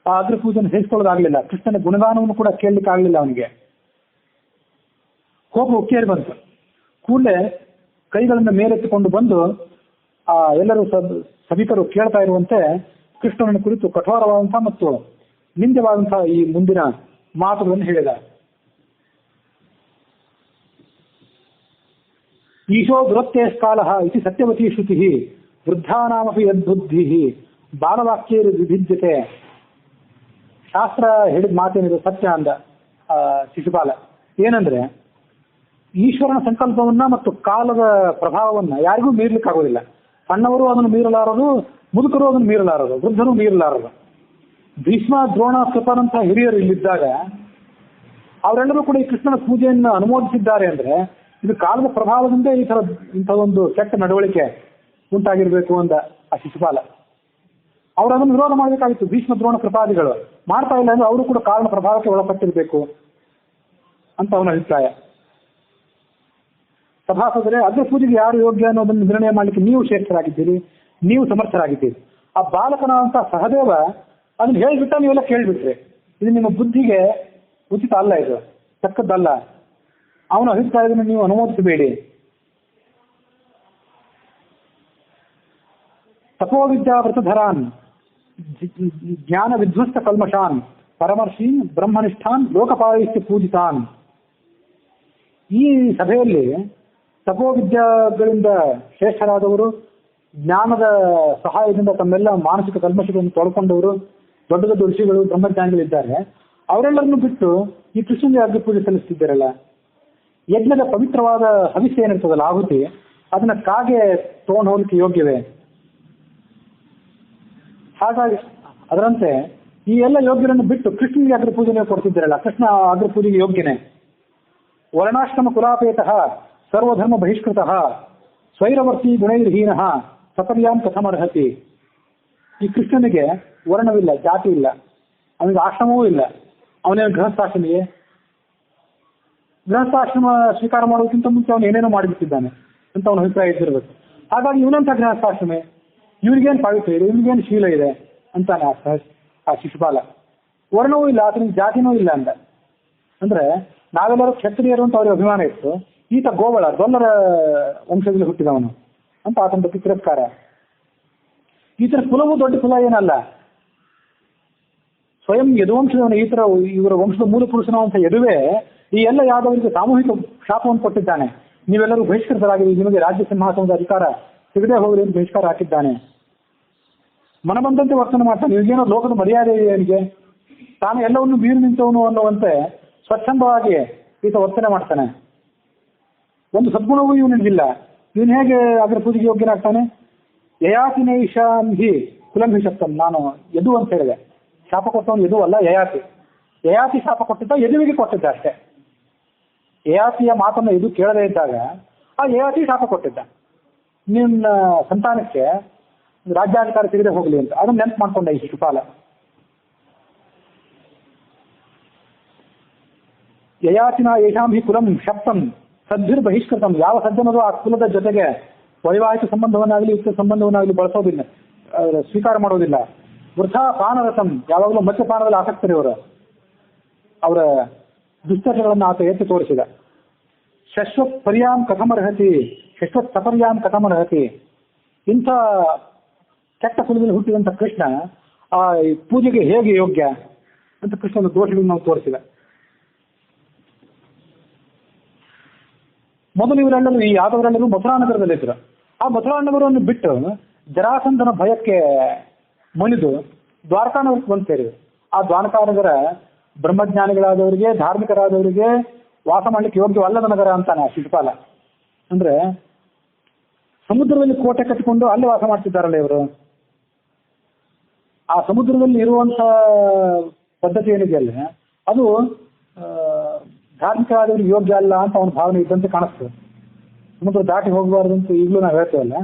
ಆ ಅಗ್ರಪೂಜೆಯನ್ನು ಸಹಿಸಿಕೊಳ್ಳೋದಾಗ್ಲಿಲ್ಲ. ಕೃಷ್ಣನ ಗುಣಗಾನವನ್ನು ಕೂಡ ಕೇಳಲಿಕ್ಕೆ ಆಗ್ಲಿಲ್ಲ ಅವನಿಗೆ. ಕೋಪ ಉಕ್ಕೇರಿ ಬಂತು. ಕೂಡಲೇ ಕೈಗಳನ್ನು ಮೇಲೆತ್ತಿಕೊಂಡು ಬಂದು ಆ ಎಲ್ಲರೂ ಸಭಿಕರು ಕೇಳ್ತಾ ಇರುವಂತೆ ಕೃಷ್ಣನನ್ನು ಕುರಿತು ಕಠೋರವಾದಂತಹ ಮತ್ತು ನಿಂದ್ಯವಾದಂತಹ ಈ ಮುಂದಿನ ಮಾತುಗಳನ್ನು ಹೇಳಿದ. ಈಶೋ ದುರತ್ಯೇಸ್ಕಾಲ ಇತಿ ಸತ್ಯವತಿ ಶ್ರುತಿ ವೃದ್ಧಾನಾಮಪಿ ಯದ್ಬುದ್ಧಿ ಬಾಲವಾಕ್ಯೇರು ವಿಭಿದ್ಯತೆ. ಶಾಸ್ತ್ರ ಹೇಳಿದ ಮಾತೇನಿದೆ ಸತ್ಯ ಅಂದ ಶಿಶುಪಾಲ. ಏನಂದ್ರೆ ಈಶ್ವರನ ಸಂಕಲ್ಪವನ್ನ ಮತ್ತು ಕಾಲದ ಪ್ರಭಾವವನ್ನ ಯಾರಿಗೂ ಮೀರ್ಲಿಕ್ಕಾಗೋದಿಲ್ಲ. ಸಣ್ಣವರು ಅದನ್ನು ಮೀರಲಾರದು, ಮುದುಕರು ಅದನ್ನು ಮೀರಲಾರದು, ವೃದ್ಧರು ಮೀರಲಾರದು. ಭೀಷ್ಮ, ದ್ರೋಣ, ಕೃಪನಂತಹ ಹಿರಿಯರು ಇಲ್ಲಿದ್ದಾಗ ಅವರೆಲ್ಲರೂ ಕೂಡ ಈ ಕೃಷ್ಣನ ಪೂಜೆಯನ್ನು ಅನುಮೋದಿಸಿದ್ದಾರೆ ಅಂದ್ರೆ ಇದು ಕಾಲದ ಪ್ರಭಾವದಿಂದ ಇಂಥದೊಂದು ಕೆಟ್ಟ ನಡವಳಿಕೆ ಉಂಟಾಗಿರ್ಬೇಕು ಅಂದ ಆ ಶಿಶುಪಾಲ. ಅವರು ಅದನ್ನು ವಿರೋಧ ಮಾಡಬೇಕಾಗಿತ್ತು. ಭೀಷ್ಮ, ದ್ರೋಣ, ಕೃಪಾದಿಗಳು ಮಾಡ್ತಾ ಇಲ್ಲ ಅಂದ್ರೆ ಅವರು ಕೂಡ ಕಾಲದ ಪ್ರಭಾವಕ್ಕೆ ಒಳಪಟ್ಟಿರ್ಬೇಕು ಅಂತ ಅವನ ಅಭಿಪ್ರಾಯ. ಸಭಾಸದರೇ, ಅಗ್ರ ಪೂಜೆಗೆ ಯಾರು ಯೋಗ್ಯ ಅನ್ನೋದನ್ನು ನಿರ್ಣಯ ಮಾಡಲಿಕ್ಕೆ ನೀವು ಶ್ರೇಷ್ಠರಾಗಿದ್ದೀರಿ, ನೀವು ಸಮರ್ಥರಾಗಿದ್ದೀರಿ. ಆ ಬಾಲಕನಾದಂತ ಸಹದೇವ ಅದನ್ನ ಹೇಳಿಬಿಟ್ಟ, ನೀವೆಲ್ಲ ಕೇಳಿಬಿಟ್ರಿ. ಇದು ನಿಮ್ಮ ಬುದ್ಧಿಗೆ ಉಚಿತ ಅಲ್ಲ, ಇದು ತಕ್ಕದ್ದಲ್ಲ. ಅವನ ಅಭಿಪ್ರಾಯವನ್ನು ನೀವು ಅನುಮೋದಿಸಬೇಡಿ. ತಪೋವಿದ್ಯಾ ವ್ರತಧರಾನ್ ಜ್ಞಾನ ವಿಧ್ವಸ್ತ ಕಲ್ಮಷಾನ್ ಪರಮರ್ಶೀನ್ ಬ್ರಹ್ಮನಿಷ್ಠಾನ್ ಲೋಕಪಾಲಿಷ್ಠ ಪೂಜಿತಾನ್. ಈ ಸಭೆಯಲ್ಲಿ ತಪೋವಿದ್ಯಾಗಳಿಂದ ಶ್ರೇಷ್ಠರಾದವರು, ಜ್ಞಾನದ ಸಹಾಯದಿಂದ ತಮ್ಮೆಲ್ಲ ಮಾನಸಿಕ ಕಲ್ಮಶಗಳನ್ನು ತೊಳ್ಕೊಂಡವರು, ದೊಡ್ಡ ದೊಡ್ಡ ಋಷಿಗಳು, ಬ್ರಹ್ಮಜ್ಞಾನಿಗಳಿದ್ದಾರೆ. ಅವರೆಲ್ಲರನ್ನು ಬಿಟ್ಟು ಈ ಕೃಷ್ಣನಿಗೆ ಅಗ್ರ ಪೂಜೆ ಸಲ್ಲಿಸ್ತಿದ್ದಾರಲ್ಲ. ಯಜ್ಞದ ಪವಿತ್ರವಾದ ಹವಿಷ್ಯ ಏನಿರ್ತದಲ್ಲ, ಆಹುತಿ, ಅದನ್ನ ಕಾಗೆ ತಗೊಂಡು ಹೋಗ್ಲಿಕ್ಕೆ ಯೋಗ್ಯವೇ? ಹಾಗಾಗಿ ಅದರಂತೆ ಈ ಎಲ್ಲ ಯೋಗ್ಯರನ್ನು ಬಿಟ್ಟು ಕೃಷ್ಣನಿಗೆ ಅಗ್ರ ಪೂಜೆನೇ ಕೊಡ್ತಿದ್ದಾರಲ್ಲ. ಕೃಷ್ಣ ಅಗ್ರ ಪೂಜೆಗೆ ಯೋಗ್ಯನೇ. ವರ್ಣಾಶ್ರಮ ಕುಲಾಪೇತಃ ಸರ್ವಧರ್ಮ ಬಹಿಷ್ಕೃತಃ ಸ್ವೈರವರ್ತಿ ಗುಣೈರ್ಹೀನ ಸಪರ್ಯಾಂ ಕಥಮರ್ಹತಿ. ಈ ಕೃಷ್ಣನಿಗೆ ವರ್ಣವಿಲ್ಲ, ಜಾತಿ ಇಲ್ಲ, ಅವನಿಗೆ ಆಶ್ರಮವೂ ಇಲ್ಲ. ಅವನೇನು ಗೃಹಸ್ಥಾಶ್ರಮಿಯೇ? ಗೃಹಸ್ಥಾಶ್ರಮ ಸ್ವೀಕಾರ ಮಾಡೋದಕ್ಕಿಂತ ಮುಂಚೆ ಅವನು ಏನೇನೋ ಮಾಡಿಬಿಟ್ಟಿದ್ದಾನೆ ಅಂತ ಅವನ ಅಭಿಪ್ರಾಯ ಇದ್ದಿರಬೇಕು. ಹಾಗಾಗಿ ಇವನಂತ ಗೃಹಸ್ಥಾಶ್ರಮೆ, ಇವನಿಗೇನು ಪಾವಿತ್ರ್ಯ ಇದೆ, ಇವನಿಗೇನು ಶೀಲ ಇದೆ ಅಂತಾನೆ ಆ ಶಿಶುಪಾಲ. ವರ್ಣವೂ ಇಲ್ಲ, ಆತನಿಗೆ ಜಾತಿನೂ ಇಲ್ಲ ಅಂದ. ಅಂದ್ರೆ ನಾವೆಲ್ಲರೂ ಕ್ಷತ್ರಿಯರು ಅಂತ ಅವ್ರಿಗೆ ಅಭಿಮಾನ ಇತ್ತು. ಈತ ಗೋವಳ, ಗೊಲ್ಲರ ವಂಶದಲ್ಲಿ ಹುಟ್ಟಿದವನು ಅಂತ ಆತನ ಬಗ್ಗೆ ತಿರಸ್ಕಾರ. ಈತರ ಕುಲವೂ ದೊಡ್ಡ ಕುಲ ಏನಲ್ಲ. ಸ್ವಯಂ ಯದುವಂಶದವನ ಇವರ ವಂಶದ ಮೂಲ ಪುರುಷನವಂತ ಯದುವೇ ಈ ಎಲ್ಲ ಯಾದವರಿಗೆ ಸಾಮೂಹಿಕ ಶಾಪವನ್ನು ಕೊಟ್ಟಿದ್ದಾನೆ. ನೀವೆಲ್ಲರೂ ಬಹಿಷ್ಕೃತರಾಗಿ ನಿಮಗೆ ರಾಜ್ಯ ಸಿಂಹಾಸನದ ಅಧಿಕಾರ ಸಿಗದೆ ಹೋಗಲಿ ಎಂದು ಬಹಿಷ್ಕಾರ ಹಾಕಿದ್ದಾನೆ. ಮನಬಂದಂತೆ ವರ್ತನೆ ಮಾಡ್ತಾನೆ. ಇವಾಗೇನೋ ಲೋಕದ ಮರ್ಯಾದೆ ಏನಿಗೆ, ತಾನು ಎಲ್ಲವನ್ನು ಮೀರಿ ನಿಂತವನು ಅನ್ನುವಂತೆ ಸ್ವಚ್ಛಂದವಾಗಿ ಈತ ವರ್ತನೆ ಮಾಡ್ತಾನೆ. ಒಂದು ಸದ್ಗುಣವೂ ಇವನಿಗಿಲ್ಲ. ಇವನು ಹೇಗೆ ಅಗ್ರ ಪೂಜೆಗೆ ಯೋಗ್ಯನಾಗ್ತಾನೆ? ಯಯಾತಿನೇಶಾಂ ಹಿ ಕುಲಂ ಹಿ ಶಕ್ತಂ. ನಾನು ಯದು ಅಂತ ಹೇಳಿದೆ, ಶಾಪ ಕೊಟ್ಟವನು ಯದು ಅಲ್ಲ, ಯಯಾತಿ. ಯಯಾತಿ ಶಾಪ ಕೊಟ್ಟಿದ್ದ, ಯದುವಿಗೆ ಕೊಟ್ಟಿದ್ದ ಅಷ್ಟೇ. ಯಯಾತಿಯ ಮಾತನ್ನು ಯದು ಕೇಳದೇ ಇದ್ದಾಗ ಆ ಯಯಾತಿ ಶಾಪ ಕೊಟ್ಟಿದ್ದ, ನಿನ್ನ ಸಂತಾನಕ್ಕೆ ರಾಜ್ಯಾಧಿಕಾರ ಸಿಗದೆ ಹೋಗಲಿ ಅಂತ. ಅದನ್ನ ನೆನಪು ಮಾಡ್ಕೊಂಡ ಈ ಶಿಶುಪಾಲ. ಯಯಾತಿನ ಯಶಾಂ ಹಿ ಕುಲಂ ಶಕ್ತಂ ಸದ್ಭಿರ್ ಬಹಿಷ್ಕೃತಂ. ಯಾವ ಸಜ್ಜನರು ಆ ಕುಲದ ಜೊತೆಗೆ ವೈವಾಹಿಕ ಸಂಬಂಧವನ್ನಾಗಲಿ ಯುಕ್ತ ಸಂಬಂಧವನ್ನಾಗಲಿ ಬಳಸೋದಿಲ್ಲ, ಸ್ವೀಕಾರ ಮಾಡೋದಿಲ್ಲ. ವೃಥಾ ಪಾನರಸಂ, ಯಾವಾಗಲೂ ಮದ್ಯಪಾನದಲ್ಲಿ ಆಸಕ್ತರಿವರು. ಅವರ ದುಶ್ಚರ್ಯಗಳನ್ನು ಆತ ಎತ್ತಿ ತೋರಿಸಿದ. ಶಶ್ವತ್ ಪರ್ಯಾಂ ಕಥಮರ್ಹತಿ, ಶಶ್ವತ್ ಸಪರ್ಯಾಂ ಕಥಮರ್ಹತಿ. ಇಂಥ ಕೆಟ್ಟ ಕುಲದಲ್ಲಿ ಹುಟ್ಟಿದಂಥ ಕೃಷ್ಣ ಆ ಪೂಜೆಗೆ ಹೇಗೆ ಯೋಗ್ಯ ಅಂತ ಕೃಷ್ಣನ ದೋಷಗಳನ್ನು ನಾವು ತೋರಿಸಿದ. ಮೊದಲು ಇವರೆಲ್ಲರೂ, ಈ ಯಾದವರೆಲ್ಲರೂ ಮಥುರಾ ನಗರದಲ್ಲಿದ್ದರು. ಆ ಮಥುರಾ ನಗರವನ್ನು ಬಿಟ್ಟು ಜರಾಸಂಧನ ಭಯಕ್ಕೆ ಮಣಿದು ದ್ವಾರಕಾ ನಗರಕ್ಕೆ ಬಂದು ಸೇರಿದರು. ಆ ದ್ವಾರಕಾ ನಗರ ಬ್ರಹ್ಮಜ್ಞಾನಿಗಳಾದವರಿಗೆ, ಧಾರ್ಮಿಕರಾದವರಿಗೆ ವಾಸ ಮಾಡ್ಲಿಕ್ಕೆ ಯೋಗ್ಯವಲ್ಲದ ನಗರ ಅಂತಾನೆ ಶಿಶುಪಾಲ. ಅಂದ್ರೆ ಸಮುದ್ರದಲ್ಲಿ ಕೋಟೆ ಕಟ್ಟಿಕೊಂಡು ಅಲ್ಲಿ ವಾಸ ಮಾಡ್ತಿದ್ದಾರಲ್ಲ ಇವರು. ಆ ಸಮುದ್ರದಲ್ಲಿ ಇರುವಂತ ಪದ್ಧತಿ ಏನಿದೆಯಲ್ಲ ಅದು ಧಾರ್ಮಿಕರಾದವರಿಗೆ ಯೋಗ್ಯ ಅಲ್ಲ ಅಂತ ಅವನ ಭಾವನೆ ಇದ್ದಂತೆ ಕಾಣಿಸ್ತದೆ. ಸಮುದ್ರ ದಾಟಿ ಹೋಗಬಾರ್ದು ಅಂತ ಈಗಲೂ ನಾವು ಹೇಳ್ತೇವಲ್ಲ,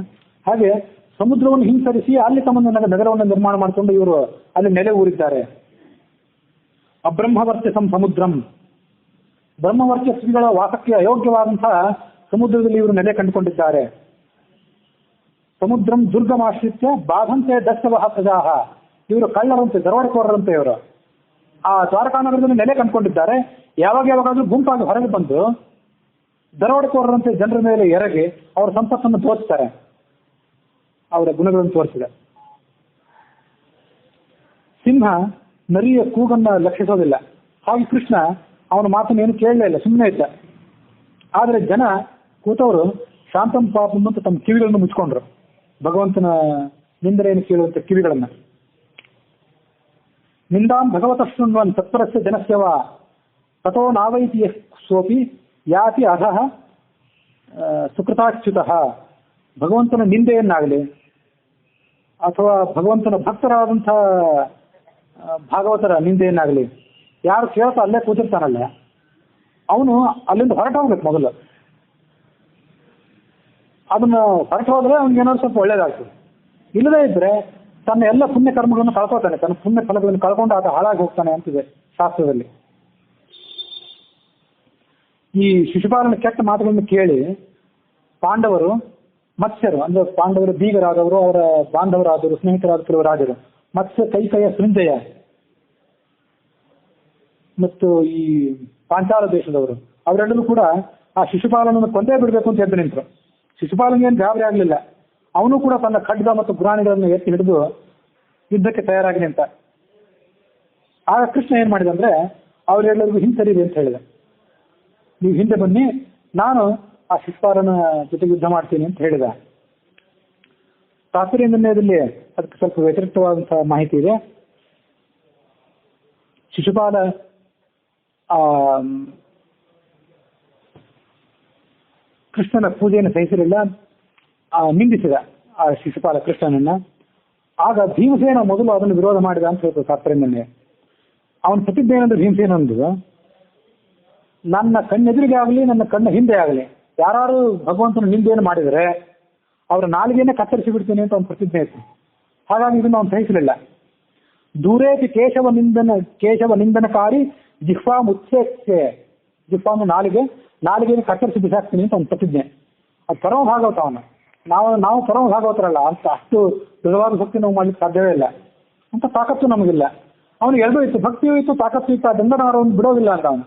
ಹಾಗೆ ಸಮುದ್ರವನ್ನು ಹಿಂಸರಿಸಿ ಅಲ್ಲಿ ತಮ್ಮ ನಗರವನ್ನು ನಿರ್ಮಾಣ ಮಾಡಿಕೊಂಡು ಇವರು ಅಲ್ಲಿ ನೆಲೆ ಊರಿದ್ದಾರೆ. ಅಬ್ರಹ್ಮವರ್ಚಸಂ ಸಮುದ್ರಂ, ಬ್ರಹ್ಮವರ್ಚಸ್ವಿಗಳ ವಾಸಕ್ಕೆ ಅಯೋಗ್ಯವಾದಂತಹ ಸಮುದ್ರದಲ್ಲಿ ಇವರು ನೆಲೆ ಕಂಡುಕೊಂಡಿದ್ದಾರೆ. ಸಮುದ್ರಂ ದುರ್ಗಮಾಶ್ರಿತ್ಯ ಬಾಧಂತೆ ದಶವಹ ಪ್ರಜಾಹ, ಇವರು ಕಳ್ಳರಂತೆ, ದರೋಡೆಕೋರರಂತೆ ಇವರು ಆ ದ್ವಾರಕಾ ನಗರದಲ್ಲಿ ನೆಲೆ ಕಂಡುಕೊಂಡಿದ್ದಾರೆ. ಯಾವಾಗಾದ್ರೂ ಗುಂಪಾಗಿ ಹೊರಗೆ ಬಂದು ದರೋಡೆಕೋರರಂತೆ ಜನರ ಮೇಲೆ ಎರಗಿ ಅವರ ಸಂಪತ್ತನ್ನು ತೋರಿಸ್ತಾರೆ. ಅವರ ಗುಣಗಳನ್ನು ತೋರಿಸಿದ. ಸಿಂಹ ನರಿಯ ಕೂಗನ್ನ ಲಕ್ಷಿಸೋದಿಲ್ಲ. ಹಾಗೆ ಕೃಷ್ಣ ಅವನ ಮಾತನ್ನು ಏನು ಕೇಳಲೇ ಇಲ್ಲ, ಸುಮ್ಮನೆ ಇದ್ದ. ಆದರೆ ಜನ ಕೂತವರು ಶಾಂತಂ ಪಾಪಂ ಅಂತ ತಮ್ಮ ಕಿವಿಗಳನ್ನು ಮುಚ್ಕೊಂಡ್ರು, ಭಗವಂತನ ನಿಂದನೆಯನ್ನು ಕೇಳುವಂತ ಕಿವಿಗಳನ್ನ. ನಿಂದಾಂ ಭಗವತಃ ಶೃಣ್ವನ್ ತತ್ಪರಸ್ಯ ಜನಸ್ಯವ ತಥೋ ನಾವೈತಿ ಸೋಪಿ ಯಾತಿ ಅಧಃ ಸುಕೃತಾಚ್ಯುತಃ. ಭಗವಂತನ ನಿಂದೆಯನ್ನಾಗಲಿ ಅಥವಾ ಭಗವಂತನ ಭಕ್ತರಾದಂಥ ಭಾಗವತರ ನಿಂದೆಯನ್ನಾಗಲಿ ಯಾರು ಕೇಳ್ತಾ ಅಲ್ಲೇ ಕೂತಿರ್ತಾನಲ್ಲ ಅವನು ಅಲ್ಲಿಂದ ಹೊರಟು ಹೋಗ್ಬೇಕು ಮೊದಲು. ಅದನ್ನು ಹೊರಟು ಹೋದ್ರೆ ಅವ್ನಿಗೆ ಏನಾದ್ರು ಸ್ವಲ್ಪ ಒಳ್ಳೇದಾಗ್ತದೆ. ಇಲ್ಲದೇ ಇದ್ರೆ ತನ್ನ ಎಲ್ಲ ಪುಣ್ಯ ಕರ್ಮಗಳನ್ನು ಕಳ್ಕೊತಾನೆ, ತನ್ನ ಪುಣ್ಯ ಫಲಗಳನ್ನು ಕಳ್ಕೊಂಡು ಆತ ಹಾಳಾಗಿ ಹೋಗ್ತಾನೆ ಅಂತಿದೆ ಶಾಸ್ತ್ರದಲ್ಲಿ. ಈ ಶಿಶುಪಾಲನ ಕೆಟ್ಟ ಮಾತುಗಳನ್ನು ಕೇಳಿ ಪಾಂಡವರು, ಮತ್ಸ್ಯರು ಅಂದ್ರೆ ಪಾಂಡವರು ಬೀಗರಾದವರು, ಅವರ ಬಾಂಧವರಾದವರು, ಸ್ನೇಹಿತರಾದ ಕೆಲವು ರಾಜರು, ಮತ್ಸ್ಯ, ಕೈಕಯ, ಸೃಂಜಯ ಮತ್ತು ಈ ಪಾಂಚಾಲ ದೇಶದವರು, ಅವರೆಲ್ಲರೂ ಕೂಡ ಆ ಶಿಶುಪಾಲನನ್ನು ಕೊಂದೇ ಬಿಡಬೇಕು ಅಂತ ಎದ್ದು ನಿಂತರು. ಶಿಶುಪಾಲನಿಗೇನು ಗಾಬರಿ ಆಗಲಿಲ್ಲ. ಅವನು ಕೂಡ ತನ್ನ ಖಡ್ಗ ಮತ್ತು ಗುರಾಣಿಗಳನ್ನು ಎತ್ತಿ ಹಿಡಿದು ಯುದ್ಧಕ್ಕೆ ತಯಾರಾಗಿ ನಿಂತ. ಆಗ ಕೃಷ್ಣ ಏನ್ ಮಾಡಿದ ಅಂದ್ರೆ ಅವರೆಲ್ಲರಿಗೂ ಹಿಂಸರಿದೆ ಅಂತ ಹೇಳಿದ. ನೀವು ಹಿಂದೆ ಬನ್ನಿ, ನಾನು ಆ ಶಿಶುಪಾಲನ ಜೊತೆಗೆ ಯುದ್ಧ ಮಾಡ್ತೀನಿ ಅಂತ ಹೇಳಿದ. ತಾತ್ಪರ್ಯ ನಿರ್ಣಯದಲ್ಲಿ ಅದಕ್ಕೆ ಸ್ವಲ್ಪ ವ್ಯತಿರಿಕ್ತವಾದಂತಹ ಮಾಹಿತಿ ಇದೆ. ಶಿಶುಪಾಲ ಕೃಷ್ಣನ ಪೂಜೆಯನ್ನು ಸಹಿಸಲಿಲ್ಲ, ನಿಂದಿಸಿದ ಆ ಶಿಶುಪಾಲ ಕೃಷ್ಣನನ್ನ. ಆಗ ಭೀಮಸೇನ ಮೊದಲು ಅದನ್ನು ವಿರೋಧ ಮಾಡಿದ ಅಂತ ಹೇಳ್ತಾರೆ ತಾತ್ಪರ್ಯ ನಿರ್ಣಯ. ಅವನ ಪ್ರತಿಜ್ಞೆ ಏನಂದ್ರೆ ಭೀಮಸೇನ ಅಂದು, ನನ್ನ ಕಣ್ಣೆದುರಿಗೆ ಆಗಲಿ ನನ್ನ ಕಣ್ಣ ಹಿಂದೆ ಆಗಲಿ ಯಾರು ಭಗವಂತನ ನಿಂದೆಯನ್ನು ಮಾಡಿದರೆ ಅವರ ನಾಲಿಗೆಯನ್ನೇ ಕತ್ತರಿಸಿ ಬಿಡ್ತೀನಿ ಅಂತ ಅವನ ಪ್ರತಿಜ್ಞೆ ಇತ್ತು. ಹಾಗಾಗಿ ಇದನ್ನು ಅವನು ಸಹಿಸಲಿಲ್ಲ. ದೂರೇತಿ ಕೇಶವ ನಿಂದನಕಾರಿ ಜಿಹ್ವಾ ಮುಚ್ಚೆ, ಜಿಹ್ವಾಮ ನಾಲಿಗೆಯನ್ನು ಕತ್ತರಿಸಿ ಬಿಸಾಕ್ತೀನಿ ಅಂತ ಅವನ ಪ್ರತಿಜ್ಞೆ. ಅದು ಪರಮ ಭಾಗವತ ಅವನು. ನಾವು ಪರಮ ಭಾಗವತರಲ್ಲ ಅಂತ ಅಷ್ಟು ದೃಢವಾದ ಭಕ್ತಿ ನಾವು ಮಾಡ್ಲಿಕ್ಕೆ ಸಾಧ್ಯವೇ ಇಲ್ಲ, ಅಂತ ತಾಕತ್ತು ನಮಗಿಲ್ಲ. ಅವನು ಎರಡೂ ಇತ್ತು, ಭಕ್ತಿಯೂ ಇತ್ತು, ತಾಕತ್ತು ಇತ್ತು. ಅದರಿಂದ ನಾವು ಅವನು ಬಿಡೋದಿಲ್ಲ ಅಂತ ಅವನು.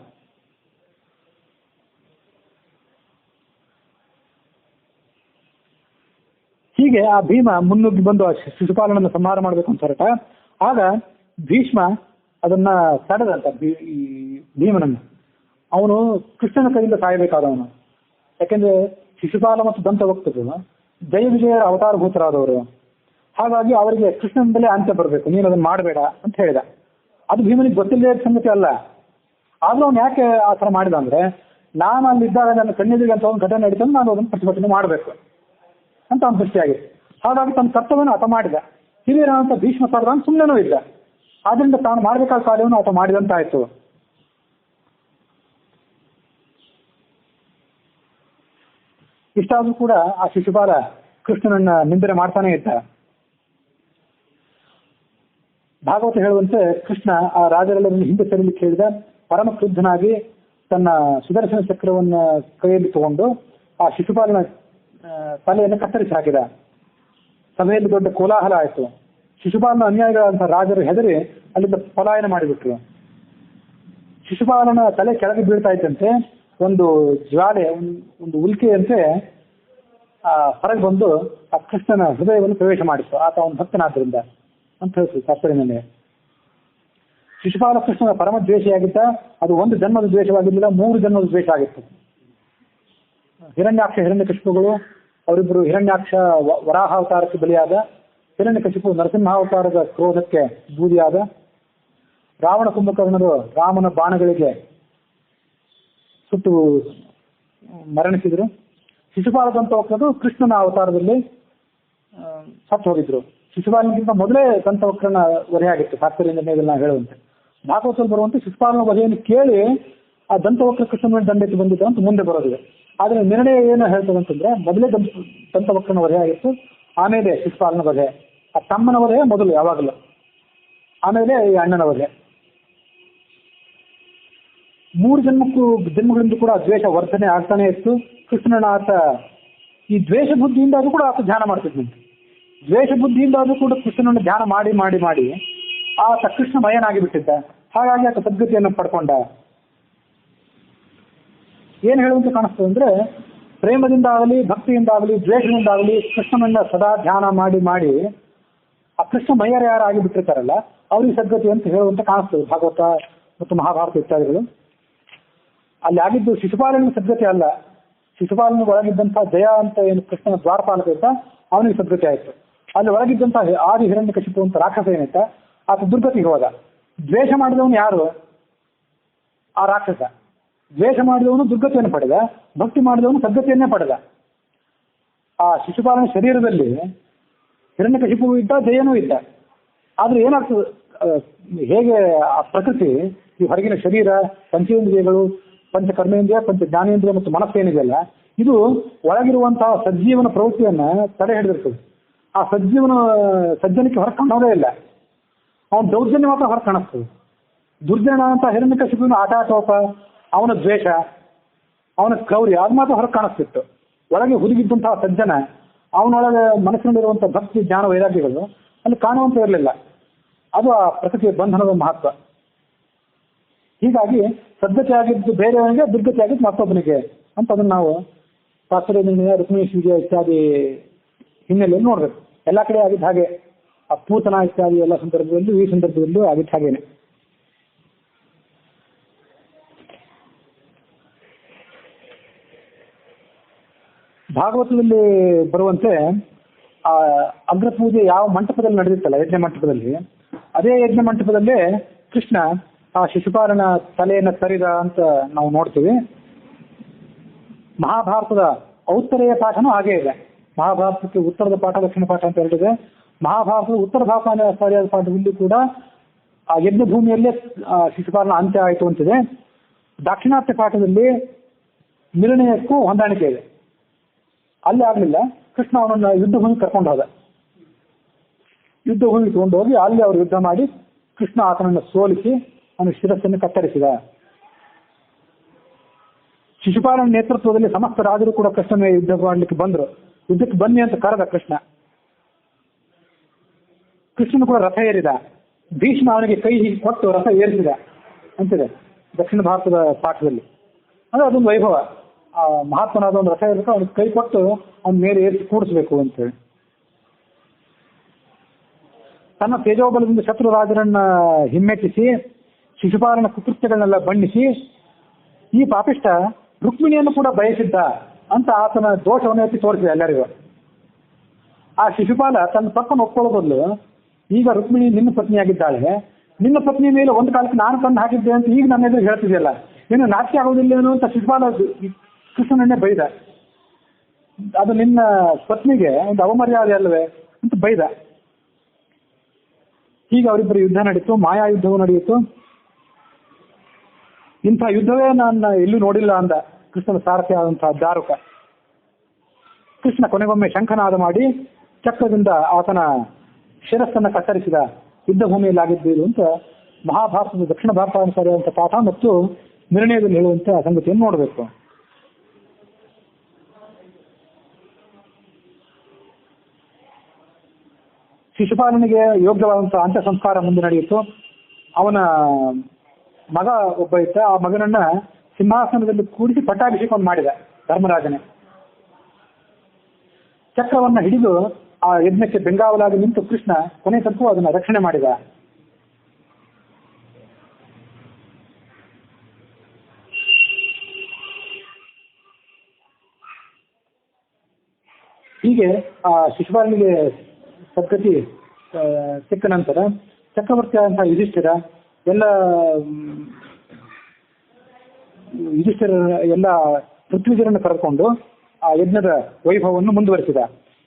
ಹೀಗೆ ಆ ಭೀಮ ಮುನ್ನುಗ್ಗಿ ಬಂದು ಆ ಶಿಶುಪಾಲನನ್ನು ಸಂಹಾರ ಮಾಡಬೇಕು ಅಂತ ಹೊರಟ. ಆಗ ಭೀಷ್ಮ ಅದನ್ನ ತಡೆದಂತ ಈ ಭೀಮನನ್ನು. ಅವನು ಕೃಷ್ಣನ ಕೈಯಿಂದ ಸಾಯಬೇಕಾದವನು. ಯಾಕೆಂದ್ರೆ ಶಿಶುಪಾಲ ಮತ್ತು ದಂತಭಕ್ತರು ಜಯ ವಿಜಯರ ಅವತಾರಭೂತರಾದವರು. ಹಾಗಾಗಿ ಅವರಿಗೆ ಕೃಷ್ಣನಿಂದಲೇ ಅಂತ್ಯ ಬರಬೇಕು, ನೀನು ಅದನ್ನು ಮಾಡಬೇಡ ಅಂತ ಹೇಳಿದ. ಅದು ಭೀಮನಿಗೆ ಗೊತ್ತಿಲ್ಲದೆ ಸಂಗತಿ ಅಲ್ಲ. ಆದ್ರೂ ಅವನು ಯಾಕೆ ಆ ಥರ ಮಾಡಿದ ಅಂದ್ರೆ, ನಾನು ಅಲ್ಲಿದ್ದಾಗ ನನ್ನ ಕಣ್ಣಿಗೆ ಅಂತ ಒಂದು ಘಟನೆ ನಡೀತಂದ್ರೆ ನಾನು ಅದನ್ನು ಪ್ರತಿಭಟನೆ ಮಾಡಬೇಕು ಅಂತ ಅವನ ದೃಷ್ಟಿಯಾಗಿತ್ತು. ಹಾಗಾಗಿ ತನ್ನ ಕರ್ತವ್ಯವನ್ನು ಆತ ಮಾಡಿದ. ಹಿರಿಯರಂತ ಭೀಷ್ಮ ಸರ್ದಾನ್ ಸುಮ್ಮನೆನೂ ಇದ್ದ. ಆದ್ರಿಂದ ತಾನು ಮಾಡಬೇಕಾದ ಕಾರ್ಯವನ್ನು ಆತ ಮಾಡಿದಂತಾಯ್ತು. ಇಷ್ಟಾದ್ರೂ ಕೂಡ ಆ ಶಿಶುಪಾಲ ಕೃಷ್ಣನನ್ನ ನಿಂದನೆ ಮಾಡ್ತಾನೆ ಇದ್ದ. ಭಾಗವತ ಹೇಳುವಂತೆ ಕೃಷ್ಣ ಆ ರಾಜರೆಲ್ಲರನ್ನು ಹಿಂದೆ ಸರಿಲಿಕ್ಕೆ ಹೇಳಿದ. ಪರಮ ಕ್ರುದ್ಧನಾಗಿ ತನ್ನ ಸುದರ್ಶನ ಚಕ್ರವನ್ನ ಕೈಯಲ್ಲಿ ತಗೊಂಡು ಆ ಶಿಶುಪಾಲನ ತಲೆಯನ್ನು ಕತ್ತರಿಸಿ ಹಾಕಿದ. ಸಭೆಯಲ್ಲಿ ದೊಡ್ಡ ಕೋಲಾಹಲ ಆಯಿತು. ಶಿಶುಪಾಲನ ಅನ್ಯಾಯಗಳಂತಹ ರಾಜರು ಹೆದರಿ ಅಲ್ಲಿಂದ ಪಲಾಯನ ಮಾಡಿಬಿಟ್ರು. ಶಿಶುಪಾಲನ ತಲೆ ಕೆಳಗೆ ಬೀಳ್ತಾ ಇದ್ದಂತೆ ಒಂದು ಜ್ವಾಲೆ, ಒಂದು ಉಲ್ಕೆಯಂತೆ ಹೊರಗೆ ಬಂದು ಆ ಕೃಷ್ಣನ ಹೃದಯವನ್ನು ಪ್ರವೇಶ ಮಾಡಿತ್ತು. ಆತ ಅವನ ಭಕ್ತನಾದ್ರಿಂದ ಅಂತ ಹೇಳ್ತೀವಿ ಶಾಸ್ತ್ರದಲ್ಲಿ. ಶಿಶುಪಾಲ ಕೃಷ್ಣನ ಪರಮ ದ್ವೇಷಿಯಾಗಿದ್ದ. ಅದು ಒಂದು ಜನ್ಮದ ದ್ವೇಷವಾಗಿರಲಿಲ್ಲ, 3 ಜನ್ಮದ ದ್ವೇಷ ಆಗಿತ್ತು. ಹಿರಣ್ಯಾಕ್ಷ ಹಿರಣ್ಯಕಶಿಪುಗಳು ಅವರಿಬ್ಬರು, ಹಿರಣ್ಯಾಕ್ಷ ವರಾಹಾವತಾರಕ್ಕೆ ಬಲಿಯಾದ, ಹಿರಣ್ಯಕಶಿಪು ನರಸಿಂಹಾವತಾರದ ಕ್ರೋಧಕ್ಕೆ ಬೂದಿಯಾದ, ರಾವಣ ಕುಂಭಕರ್ಣರು ರಾಮನ ಬಾಣಗಳಿಗೆ ಸುಟ್ಟು ಮರಣಿಸಿದ್ರು. ಶಿಶುಪಾಲದಂತ ಹೋಗ್ತದ್ದು ಕೃಷ್ಣನ ಅವತಾರದಲ್ಲಿ ಸತ್ತು ಹೋಗಿದ್ರು. ಶಿಶುಪಾಲನಿಗಿಂತ ಮೊದಲೇ ದಂತವಕ್ರನ ವಧೆ ಆಗಿತ್ತು. ಶಾಸ್ತ್ರೀಯದನ್ನ ಹೇಳುವಂತೆ ಭಾಗವತದಲ್ಲಿ ಬರುವಂತೆ ಶಿಶುಪಾಲನ ವಧೆಯನ್ನು ಕೇಳಿ ಆ ದಂತವಕ್ರ ಕೃಷ್ಣನ ದಂಡೆತ್ತಿ ಬಂದಿದ್ದ ಅಂತ ಮುಂದೆ ಬರೋದಿದೆ. ಆದರೆ ನಿರ್ಣಯ ಏನು ಹೇಳ್ತದೆ ಅಂತಂದ್ರೆ, ಮೊದಲೇ ದಂತವಕ್ರನ ವಧೆ ಆಗಿತ್ತು, ಆಮೇಲೆ ಶಿಶುಪಾಲನ ವಧೆ. ಆ ತಮ್ಮನ ವಧೆ ಮೊದಲು ಯಾವಾಗಲೂ, ಆಮೇಲೆ ಈ ಅಣ್ಣನ ವಧೆ. 3 ಜನ್ಮಗಳಿಂದ ಕೂಡ ದ್ವೇಷ ವರ್ಧನೆ ಆಗ್ತಾನೆ ಇತ್ತು. ಕೃಷ್ಣನ ಆತ ಈ ದ್ವೇಷ ಬುದ್ಧಿಯಿಂದ ಅದು ಕೂಡ ಆತ ಧ್ಯಾನ ಮಾಡ್ತಿದ್ದಂತೆ. ದ್ವೇಷ ಬುದ್ಧಿಯಿಂದ ಅದು ಕೂಡ ಕೃಷ್ಣನನ್ನು ಧ್ಯಾನ ಮಾಡಿ ಮಾಡಿ ಮಾಡಿ ಆತ ಕೃಷ್ಣಮಯನಾಗಿ ಬಿಟ್ಟಿದ್ದ. ಹಾಗಾಗಿ ಆತ ಸದ್ಗತಿಯನ್ನು ಪಡ್ಕೊಂಡ. ಏನು ಹೇಳುವಂತೆ ಕಾಣಿಸ್ತದೆ ಅಂದ್ರೆ, ಪ್ರೇಮದಿಂದಾಗಲಿ ಭಕ್ತಿಯಿಂದಾಗಲಿ ದ್ವೇಷದಿಂದಾಗಲಿ ಕೃಷ್ಣನನ್ನ ಸದಾ ಧ್ಯಾನ ಮಾಡಿ ಮಾಡಿ ಆ ಕೃಷ್ಣಮಯರು ಯಾರು ಆಗಿಬಿಟ್ಟಿರ್ತಾರಲ್ಲ ಅವ್ರಿಗೆ ಸದ್ಗತಿ ಅಂತ ಹೇಳುವಂತೆ ಕಾಣಿಸ್ತದೆ ಭಾಗವತ ಮತ್ತು ಮಹಾಭಾರತ ಇತ್ಯಾದಿಗಳು. ಅಲ್ಲಿ ಆಗಿದ್ದು ಶಿಶುಪಾಲನಿಗೆ ಸದ್ಗತಿ ಅಲ್ಲ. ಶಿಶುಪಾಲನಿಗೆ ಒಳಗಿದ್ದಂಥ ಜಯ ಅಂತ ಏನು ಕೃಷ್ಣನ ದ್ವಾರಪಾಲಕ ಇದ್ದ, ಅವನಿಗೆ ಸದ್ಗತಿ ಆಯಿತು. ಅಲ್ಲಿ ಒಳಗಿದ್ದಂಥ ಆದಿ ಹಿರಣ್ಯಕಶಿಪು ಅಂತ ರಾಕ್ಷಸ ಏನಿತ್ತ, ಆತ ದುರ್ಗತಿಗೆ ಹೋದ. ದ್ವೇಷ ಮಾಡಿದವನು ಯಾರು? ಆ ರಾಕ್ಷಸ. ದ್ವೇಷ ಮಾಡಿದವನು ದುರ್ಗತಿಯನ್ನು ಪಡೆದ, ಭಕ್ತಿ ಮಾಡಿದವನು ಸದ್ಗತಿಯನ್ನೇ ಪಡೆದ. ಆ ಶಿಶುಪಾಲನ ಶರೀರದಲ್ಲಿ ಹಿರಣ್ಯಕಶಿಪು ಇದ್ದ, ಜಯನೂ ಇದ್ದ. ಆದ್ರೆ ಏನಾಗ್ತದೆ, ಹೇಗೆ ಆ ಪ್ರಕೃತಿ ಈ ಹೊರಗಿನ ಶರೀರ, ಪಂಚೇಂದ್ರಿಯಗಳು, ಪಂಚಕರ್ಮೇಂದ್ರಿಯ, ಪಂಚ ಜ್ಞಾನೇಂದ್ರಿಯ ಮತ್ತು ಮನಸ್ಸೇನಿದೆಯಲ್ಲ, ಇದು ಒಳಗಿರುವಂತಹ ಸಜ್ಜೀವನ ಪ್ರವೃತ್ತಿಯನ್ನ ತಡೆ ಹಿಡಿದಿರ್ತದೆ. ಆ ಸಜ್ಜನಕ್ಕೆ ಹೊರ ಕಾಣೋದೇ ಇಲ್ಲ. ಅವನ ದೌರ್ಜನ್ಯ ಮಾತ್ರ ಹೊರ ಕಾಣಿಸ್ತದೆ. ದುರ್ಜನ ಅಂತ ಹಿರಣ್ಯಕಶಿಪುವಿನ ಆಟಾಟೋಪ, ಅವನ ದ್ವೇಷ, ಅವನ ಕ್ರೌರ್ಯ, ಅದು ಮಾತ್ರ ಹೊರ ಕಾಣಿಸ್ತಿತ್ತು. ಒಳಗೆ ಹುದುಗಿದ್ದಂತಹ ಸಜ್ಜನ, ಅವನೊಳಗೆ ಮನಸ್ಸಿನಲ್ಲಿರುವಂತಹ ಭಕ್ತಿ ಜ್ಞಾನ ವೈರಾಗ್ಯಗಳು ಅಲ್ಲಿ ಕಾಣುವಂತ ಇರಲಿಲ್ಲ. ಅದು ಆ ಪ್ರಕೃತಿಯ ಬಂಧನದ ಮಹತ್ವ. ಹೀಗಾಗಿ ಸದ್ಗತಿ ಆಗಿದ್ದು ಬೇರೆಯವನಿಗೆ, ದುರ್ಗತಿ ಆಗಿದ್ದು ಮತ್ತೊಬ್ಬನಿಗೆ ಅಂತ ಅದನ್ನು ನಾವು ಶಾಸ್ತ್ರೀಯ ರುಕ್ಮಿಣೀಶ್ ವಿಜಯ ಇತ್ಯಾದಿ ಹಿನ್ನೆಲೆಯಲ್ಲಿ ನೋಡ್ಬೇಕು. ಎಲ್ಲ ಕಡೆ ಆಗಿದ್ದ ಹಾಗೆ, ಆ ಪೂತನ ಇತ್ಯಾದಿ ಎಲ್ಲ ಸಂದರ್ಭದಲ್ಲೂ ಈ ಸಂದರ್ಭದಲ್ಲೂ ಆಗಿದ್ದ ಹಾಗೇನೆ. ಭಾಗವತದಲ್ಲಿ ಬರುವಂತೆ ಆ ಅಗ್ರಪೂಜೆ ಯಾವ ಮಂಟಪದಲ್ಲಿ ನಡೆದಿತ್ತಲ್ಲ, ಯಜ್ಞ ಮಂಟಪದಲ್ಲಿ, ಅದೇ ಯಜ್ಞ ಮಂಟಪದಲ್ಲೇ ಕೃಷ್ಣ ಆ ಶಿಶುಪಾಲನ ತಲೆಯನ್ನು ತರಿದ ಅಂತ ನಾವು ನೋಡ್ತೀವಿ. ಮಹಾಭಾರತದ ಔತ್ತರೆಯ ಪಾಠನೂ ಹಾಗೇ ಇದೆ. ಮಹಾಭಾರತಕ್ಕೆ ಉತ್ತರದ ಪಾಠ, ದಕ್ಷಿಣ ಪಾಠ ಅಂತ ಹೇಳಿದೆ. ಮಹಾಭಾರತದ ಉತ್ತರ ಭಾಷೆ ಸರಿಯಾದ ಪಾಠದಲ್ಲಿ ಕೂಡ ಆ ಯಜ್ಞ ಭೂಮಿಯಲ್ಲೇ ಶಿಶುಪಾಲನ ಅಂತ್ಯ ಆಯಿತು ಅಂತಿದೆ. ದಾಕ್ಷಿಣಾತ್ಯ ಪಾಠದಲ್ಲಿ ನಿರ್ಣಯಕ್ಕೂ ಹೊಂದಾಣಿಕೆ ಇದೆ. ಅಲ್ಲಿ ಆಗಲಿಲ್ಲ. ಕೃಷ್ಣ ಅವನನ್ನು ಯುದ್ಧ ಭೂಮಿಗೆ ಕರ್ಕೊಂಡು ಹೋದ. ಯುದ್ಧ ಭೂಮಿಗೆ ತಗೊಂಡು ಹೋಗಿ ಅಲ್ಲಿ ಅವರು ಯುದ್ಧ ಮಾಡಿ ಕೃಷ್ಣ ಆತನನ್ನು ಸೋಲಿಸಿ ಅವನ ಶಿರಸ್ಸನ್ನು ಕತ್ತರಿಸಿದ. ಶಿಶುಪಾಲನ ನೇತೃತ್ವದಲ್ಲಿ ಸಮಸ್ತ ರಾಜರು ಕೂಡ ಕೃಷ್ಣನ ಯುದ್ಧ ಮಾಡಲಿಕ್ಕೆ ಬಂದರು. ಯುದ್ಧಕ್ಕೆ ಬನ್ನಿ ಅಂತ ಕರೆದ ಕೃಷ್ಣ. ಕೃಷ್ಣನು ಕೂಡ ರಥ ಏರಿದ. ಭೀಷ್ಮ ಅವನಿಗೆ ಕೈ ಹೀಗೆ ಕೊಟ್ಟು ರಥ ಏರಿಸಿದ ಅಂತಿದೆ ದಕ್ಷಿಣ ಭಾರತದ ಪಾಠದಲ್ಲಿ. ಅಂದ್ರೆ ಅದೊಂದು ವೈಭವ. ಆ ಮಹಾತ್ಮನಾದ ಒಂದು ರಥ ಇರಬೇಕು, ಅವನಿಗೆ ಕೈ ಕೊಟ್ಟು ಅವನ ಮೇಲೆ ಏರಿಸಿ ಕೂಡಿಸ್ಬೇಕು ಅಂತೇಳಿ. ತನ್ನ ತೇಜೋಬಲದಿಂದ ಶತ್ರು ರಾಜರನ್ನ ಹಿಮ್ಮೆಟ್ಟಿಸಿ ಶಿಶುಪಾಲನ ಕುಕೃತ್ಯಗಳನ್ನೆಲ್ಲ ಬಣ್ಣಿಸಿ ಈ ಪಾಪಿಷ್ಟ ರುಕ್ಮಿಣಿಯನ್ನು ಕೂಡ ಬಯಸಿದ್ದ ಅಂತ ಆತನ ದೋಷವನ್ನು ಎತ್ತಿ ತೋರಿಸಿದೆ ಎಲ್ಲರಿಗೂ. ಆ ಶಿಶುಪಾಲ ತನ್ನ ತಪ್ಪನ್ನು ಒಪ್ಕೊಳ್ಳೋ ಬದಲು, ಈಗ ರುಕ್ಮಿಣಿ ನಿನ್ನ ಪತ್ನಿಯಾಗಿದ್ದಾಳೆ, ನಿನ್ನ ಪತ್ನಿಯ ಮೇಲೆ ಒಂದು ಕಾಲಕ್ಕೆ ನಾನು ಕಣ್ಣು ಹಾಕಿದ್ದೆ ಅಂತ ಈಗ ನನ್ನ ಎದುರು ಹೇಳ್ತಿದೆಯಲ್ಲ, ಏನು ನಾಚಿಕೆ ಆಗೋದಿಲ್ಲೇನು ಅಂತ ಶಿಶುಪಾಲ ಕೃಷ್ಣನನ್ನೇ ಬೈದ. ಅದು ನಿನ್ನ ಪತ್ನಿಗೆ ಒಂದು ಅವಮರ್ಯಾದೆ ಅಲ್ಲವೇ ಅಂತ ಬೈದ. ಹೀಗೆ ಅವರಿಬ್ಬರು ಯುದ್ಧ ನಡೀತು, ಮಾಯಾ ಯುದ್ಧವೂ ನಡೆಯಿತು. ಇಂಥ ಯುದ್ಧವೇ ನಾನು ಎಲ್ಲೂ ನೋಡಿಲ್ಲ ಅಂದ ಕೃಷ್ಣನ ಸಾರಥಿ ಆದಂತಹ ದಾರುಕ. ಕೃಷ್ಣ ಕೊನೆಗೊಮ್ಮೆ ಶಂಖನಾದ ಮಾಡಿ ಚಕ್ರದಿಂದ ಆತನ ಶಿರಸ್ಸನ್ನು ಕತ್ತರಿಸಿದ. ಯುದ್ಧ ಭೂಮಿಯಲ್ಲಿ ಆಗಿದ್ದು ಅಂತ ಮಹಾಭಾರತದ ದಕ್ಷಿಣ ಭಾರತಾನುಸಾರಿಯಾದಂಥ ಪಾಠ ಮತ್ತು ನಿರ್ಣಯದಲ್ಲಿ ಹೇಳುವಂತೆ ಆ ಸಂಗತಿಯನ್ನು ನೋಡಬೇಕು. ಶಿಶುಪಾಲನಿಗೆ ಯೋಗ್ಯವಾದಂತಹ ಅಂತ್ಯ ಸಂಸ್ಕಾರ ಮುಂದೆ ನಡೆಯಿತು. ಅವನ ಮಗ ಒಬ್ಬ ಇದ್ದ. ಆ ಮಗನನ್ನ ಸಿಂಹಾಸನದಲ್ಲಿ ಕೂಡಿಸಿ ಪಟ್ಟಾಭಿಷೇಕವನ್ನು ಮಾಡಿದ ಧರ್ಮರಾಜನೇ. ಚಕ್ರವನ್ನ ಹಿಡಿದು ಆ ಯಜ್ಞಕ್ಕೆ ಬೆಂಗಾವಲಾಗಿ ನಿಂತು ಕೃಷ್ಣ ಕೊನೆ ತನಕ ಅದನ್ನ ರಕ್ಷಣೆ ಮಾಡಿದ. ಹೀಗೆ ಆ ಶಿಶುಪಾಲನಿಗೆ ಸದ್ಗತಿ ಸಿಕ್ಕ ನಂತರ ಚಕ್ರವರ್ತಿ ಆದಂತಹ ಯುಧಿಷ್ಠಿರ ಎಲ್ಲ ಪೃಥ್ವಿಜರನ್ನು ಕರೆದುಕೊಂಡು ಆ ಯಜ್ಞದ ವೈಭವವನ್ನು ಮುಂದುವರಿಸಿದ.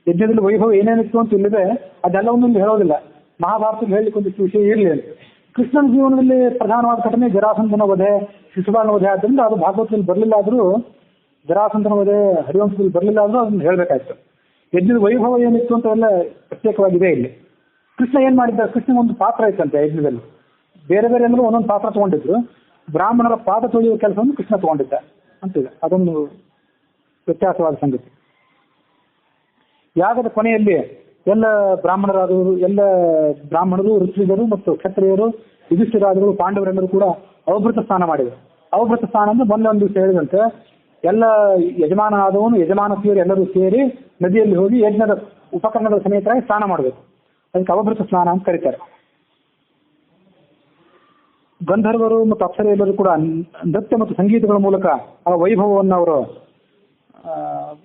ಯಜ್ಞದಲ್ಲಿ ವೈಭವ ಏನೇನಿತ್ತು ಅಂತ ಇಲ್ಲದೆ ಅದೆಲ್ಲವನ್ನು ಇಲ್ಲಿ ಹೇಳೋದಿಲ್ಲ. ಮಹಾಭಾರತದಲ್ಲಿ ಹೇಳಲಿಕ್ಕೆ ಒಂದಿಷ್ಟು ವಿಷಯ ಇರಲಿ ಅಂತ. ಕೃಷ್ಣನ ಜೀವನದಲ್ಲಿ ಪ್ರಧಾನವಾದ ಘಟನೆ ಜರಾಸಂಧನ ವಧೆ, ಶಿಶುಪಾಲನ ವಧೆ. ಆದ್ದರಿಂದ ಅದು ಭಾಗವತದಲ್ಲಿ ಬರಲಿಲ್ಲ ಆದರೂ, ಜರಾಸಂಧನ ವಧೆ ಹರಿವಂಶದಲ್ಲಿ ಬರಲಿಲ್ಲ ಆದರೂ ಅದನ್ನು ಹೇಳಬೇಕಾಯ್ತು. ಯಜ್ಞದ ವೈಭವ ಏನಿತ್ತು ಅಂತ ಎಲ್ಲ ಪ್ರತ್ಯೇಕವಾಗಿದೆ ಇಲ್ಲಿ. ಕೃಷ್ಣ ಏನ್ ಮಾಡಿದ್ದ, ಕೃಷ್ಣನ ಒಂದು ಪಾತ್ರ ಇತ್ತಂತೆ ಯಜ್ಞದಲ್ಲಿ. ಬೇರೆ ಬೇರೆ ಎಲ್ಲರೂ ಒಂದೊಂದು ಪಾತ್ರ ತಗೊಂಡಿದ್ರು. ಬ್ರಾಹ್ಮಣರ ಪಾದ ತೊಳೆಯುವ ಕೆಲಸವನ್ನು ಕೃಷ್ಣ ತಗೊಂಡಿದ್ದ ಅಂತಿದೆ. ಅದೊಂದು ವ್ಯತ್ಯಾಸವಾದ ಸಂಗತಿ. ಯಾಗದ ಕೊನೆಯಲ್ಲಿ ಎಲ್ಲ ಬ್ರಾಹ್ಮಣರು, ಋತ್ವಿಜರು ಮತ್ತು ಕ್ಷತ್ರಿಯರು, ಯುಧಿಷ್ಠಿರಾದಿಗಳು, ಪಾಂಡವರೆಲ್ಲರೂ ಕೂಡ ಅವಭೃತ ಸ್ನಾನ ಮಾಡಿದರು. ಅವಭೃತ ಸ್ನಾನ ಅಂದ್ರೆ ಮೊನ್ನೆ ಒಂದು ದಿವಸ ಹೇಳಿದಂತೆ ಎಲ್ಲ ಯಜಮಾನನಾದವನು, ಯಜಮಾನತಿಯರು ಎಲ್ಲರೂ ಸೇರಿ ನದಿಯಲ್ಲಿ ಹೋಗಿ ಯಜ್ಞದ ಉಪಕರಣಗಳ ಸಮೇತರಾಗಿ ಸ್ನಾನ ಮಾಡಬೇಕು. ಅದಕ್ಕೆ ಅವಭೃತ ಸ್ನಾನ ಅಂತ ಕರೀತಾರೆ. ಗಂಧರ್ವರು ಮತ್ತು ಅಪ್ಸರೆಯಲ್ಲರೂ ಕೂಡ ನೃತ್ಯ ಮತ್ತು ಸಂಗೀತಗಳ ಮೂಲಕ ಆ ವೈಭವವನ್ನು ಅವರು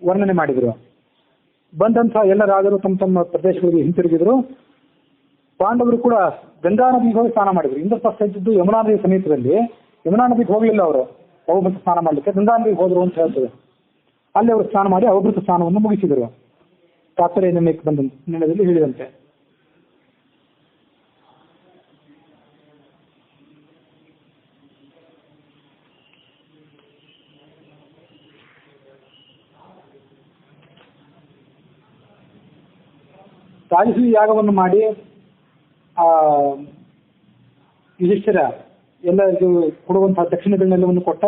ವರ್ಣನೆ ಮಾಡಿದರು. ಬಂದಂತಹ ಎಲ್ಲ ರಾಜರು ತಮ್ಮ ತಮ್ಮ ಪ್ರದೇಶಗಳಿಗೆ ಹಿಂತಿರುಗಿದ್ರು. ಪಾಂಡವರು ಕೂಡ ಗಂಗಾ ನದಿಗೆ ಹೋಗಿ ಸ್ನಾನ ಮಾಡಿದ್ರು. ಇಂದ್ರಪ್ರಸ್ಥ ಇದ್ದಿದ್ದು ಯಮುನಾ ನದಿ ಸಮೀಪದಲ್ಲಿ. ಯಮುನಾ ನದಿಗೆ ಹೋಗಲಿಲ್ಲ ಅವರು ಅವಭೃತ ಸ್ನಾನ ಮಾಡಲಿಕ್ಕೆ, ಗಂಗಾ ನದಿಗೆ ಹೋದ್ರು ಅಂತ ಹೇಳ್ತದೆ. ಅಲ್ಲಿ ಅವರು ಸ್ನಾನ ಮಾಡಿ ಅವಭೃತ ಸ್ನಾನವನ್ನು ಮುಗಿಸಿದರು. ತಾತ್ಪರ್ಯ ಬಂದ ನಿರ್ಣಯದಲ್ಲಿ ಹೇಳಿದಂತೆ. ರಾಜಸೂಯ ಯಾಗವನ್ನು ಮಾಡಿ ಆ ಯುಧಿಷ್ಠಿರ ಎಲ್ಲರಿಗೂ ಕೊಡುವಂತಹ ದಕ್ಷಿಣಗಳನ್ನೆಲ್ಲವನ್ನು ಕೊಟ್ಟ.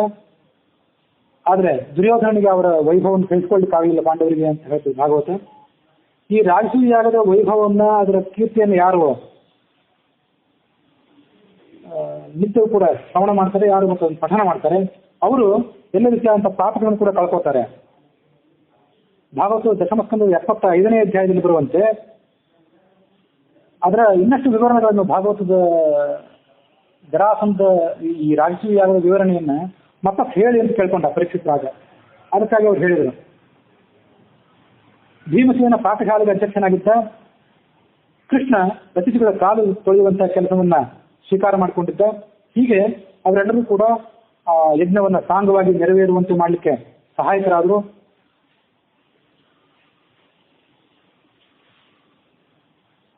ಆದ್ರೆ ದುರ್ಯೋಧನಿಗೆ ಅವರ ವೈಭವವನ್ನು ತಿಳಿಸ್ಕೊಳ್ಳಿಕ್ಕಾಗಲಿಲ್ಲ ಪಾಂಡವರಿಗೆ ಅಂತ ಹೇಳ್ತೀವಿ ಭಾಗವತ. ಈ ರಾಜಸೂಯ ಯಾಗದ ವೈಭವವನ್ನ, ಅದರ ಕೀರ್ತಿಯನ್ನು ಯಾರು ನಿತ್ಯವೂ ಕೂಡ ಶ್ರವಣ ಮಾಡ್ತಾರೆ, ಯಾರು ಮತ್ತು ಪಠನ ಮಾಡ್ತಾರೆ, ಅವರು ಎಲ್ಲ ರೀತಿಯಾದಂತಹ ಪಾಪಗಳನ್ನು ಕೂಡ ಕಳ್ಕೋತಾರೆ. ಭಾಗವತ ದಶಮಸ್ಕಂದ 75ನೇ ಅಧ್ಯಾಯದಲ್ಲಿ ಬರುವಂತೆ ಅದರ ಇನ್ನಷ್ಟು ವಿವರಣೆಗಳನ್ನು ಭಾಗವತದ ಜರಾಸಂಧ ಈ ರಾಜಸೂಯ ಯಾಗದ ವಿವರಣೆಯನ್ನ ಮತ್ತೆ ಹೇಳಿ ಅಂತ ಕೇಳ್ಕೊಂಡ ಪರೀಕ್ಷಿತ ರಾಜ. ಅದಕ್ಕಾಗಿ ಅವ್ರು ಹೇಳಿದರು. ಭೀಮಸೇನ ಪಾಠಶಾಲೆಗೆ ಅಧ್ಯಕ್ಷನಾಗಿದ್ದ. ಕೃಷ್ಣ ಅತಿಥಿಗಳ ಕಾಲು ತೊಳೆಯುವಂತಹ ಕೆಲಸವನ್ನ ಸ್ವೀಕಾರ ಮಾಡಿಕೊಂಡಿದ್ದ. ಹೀಗೆ ಅವರೆಲ್ಲರೂ ಕೂಡ ಆ ಯಜ್ಞವನ್ನ ಸಾಂಗವಾಗಿ ನೆರವೇರುವಂತೆ ಮಾಡಲಿಕ್ಕೆ ಸಹಾಯಕರಾದರು.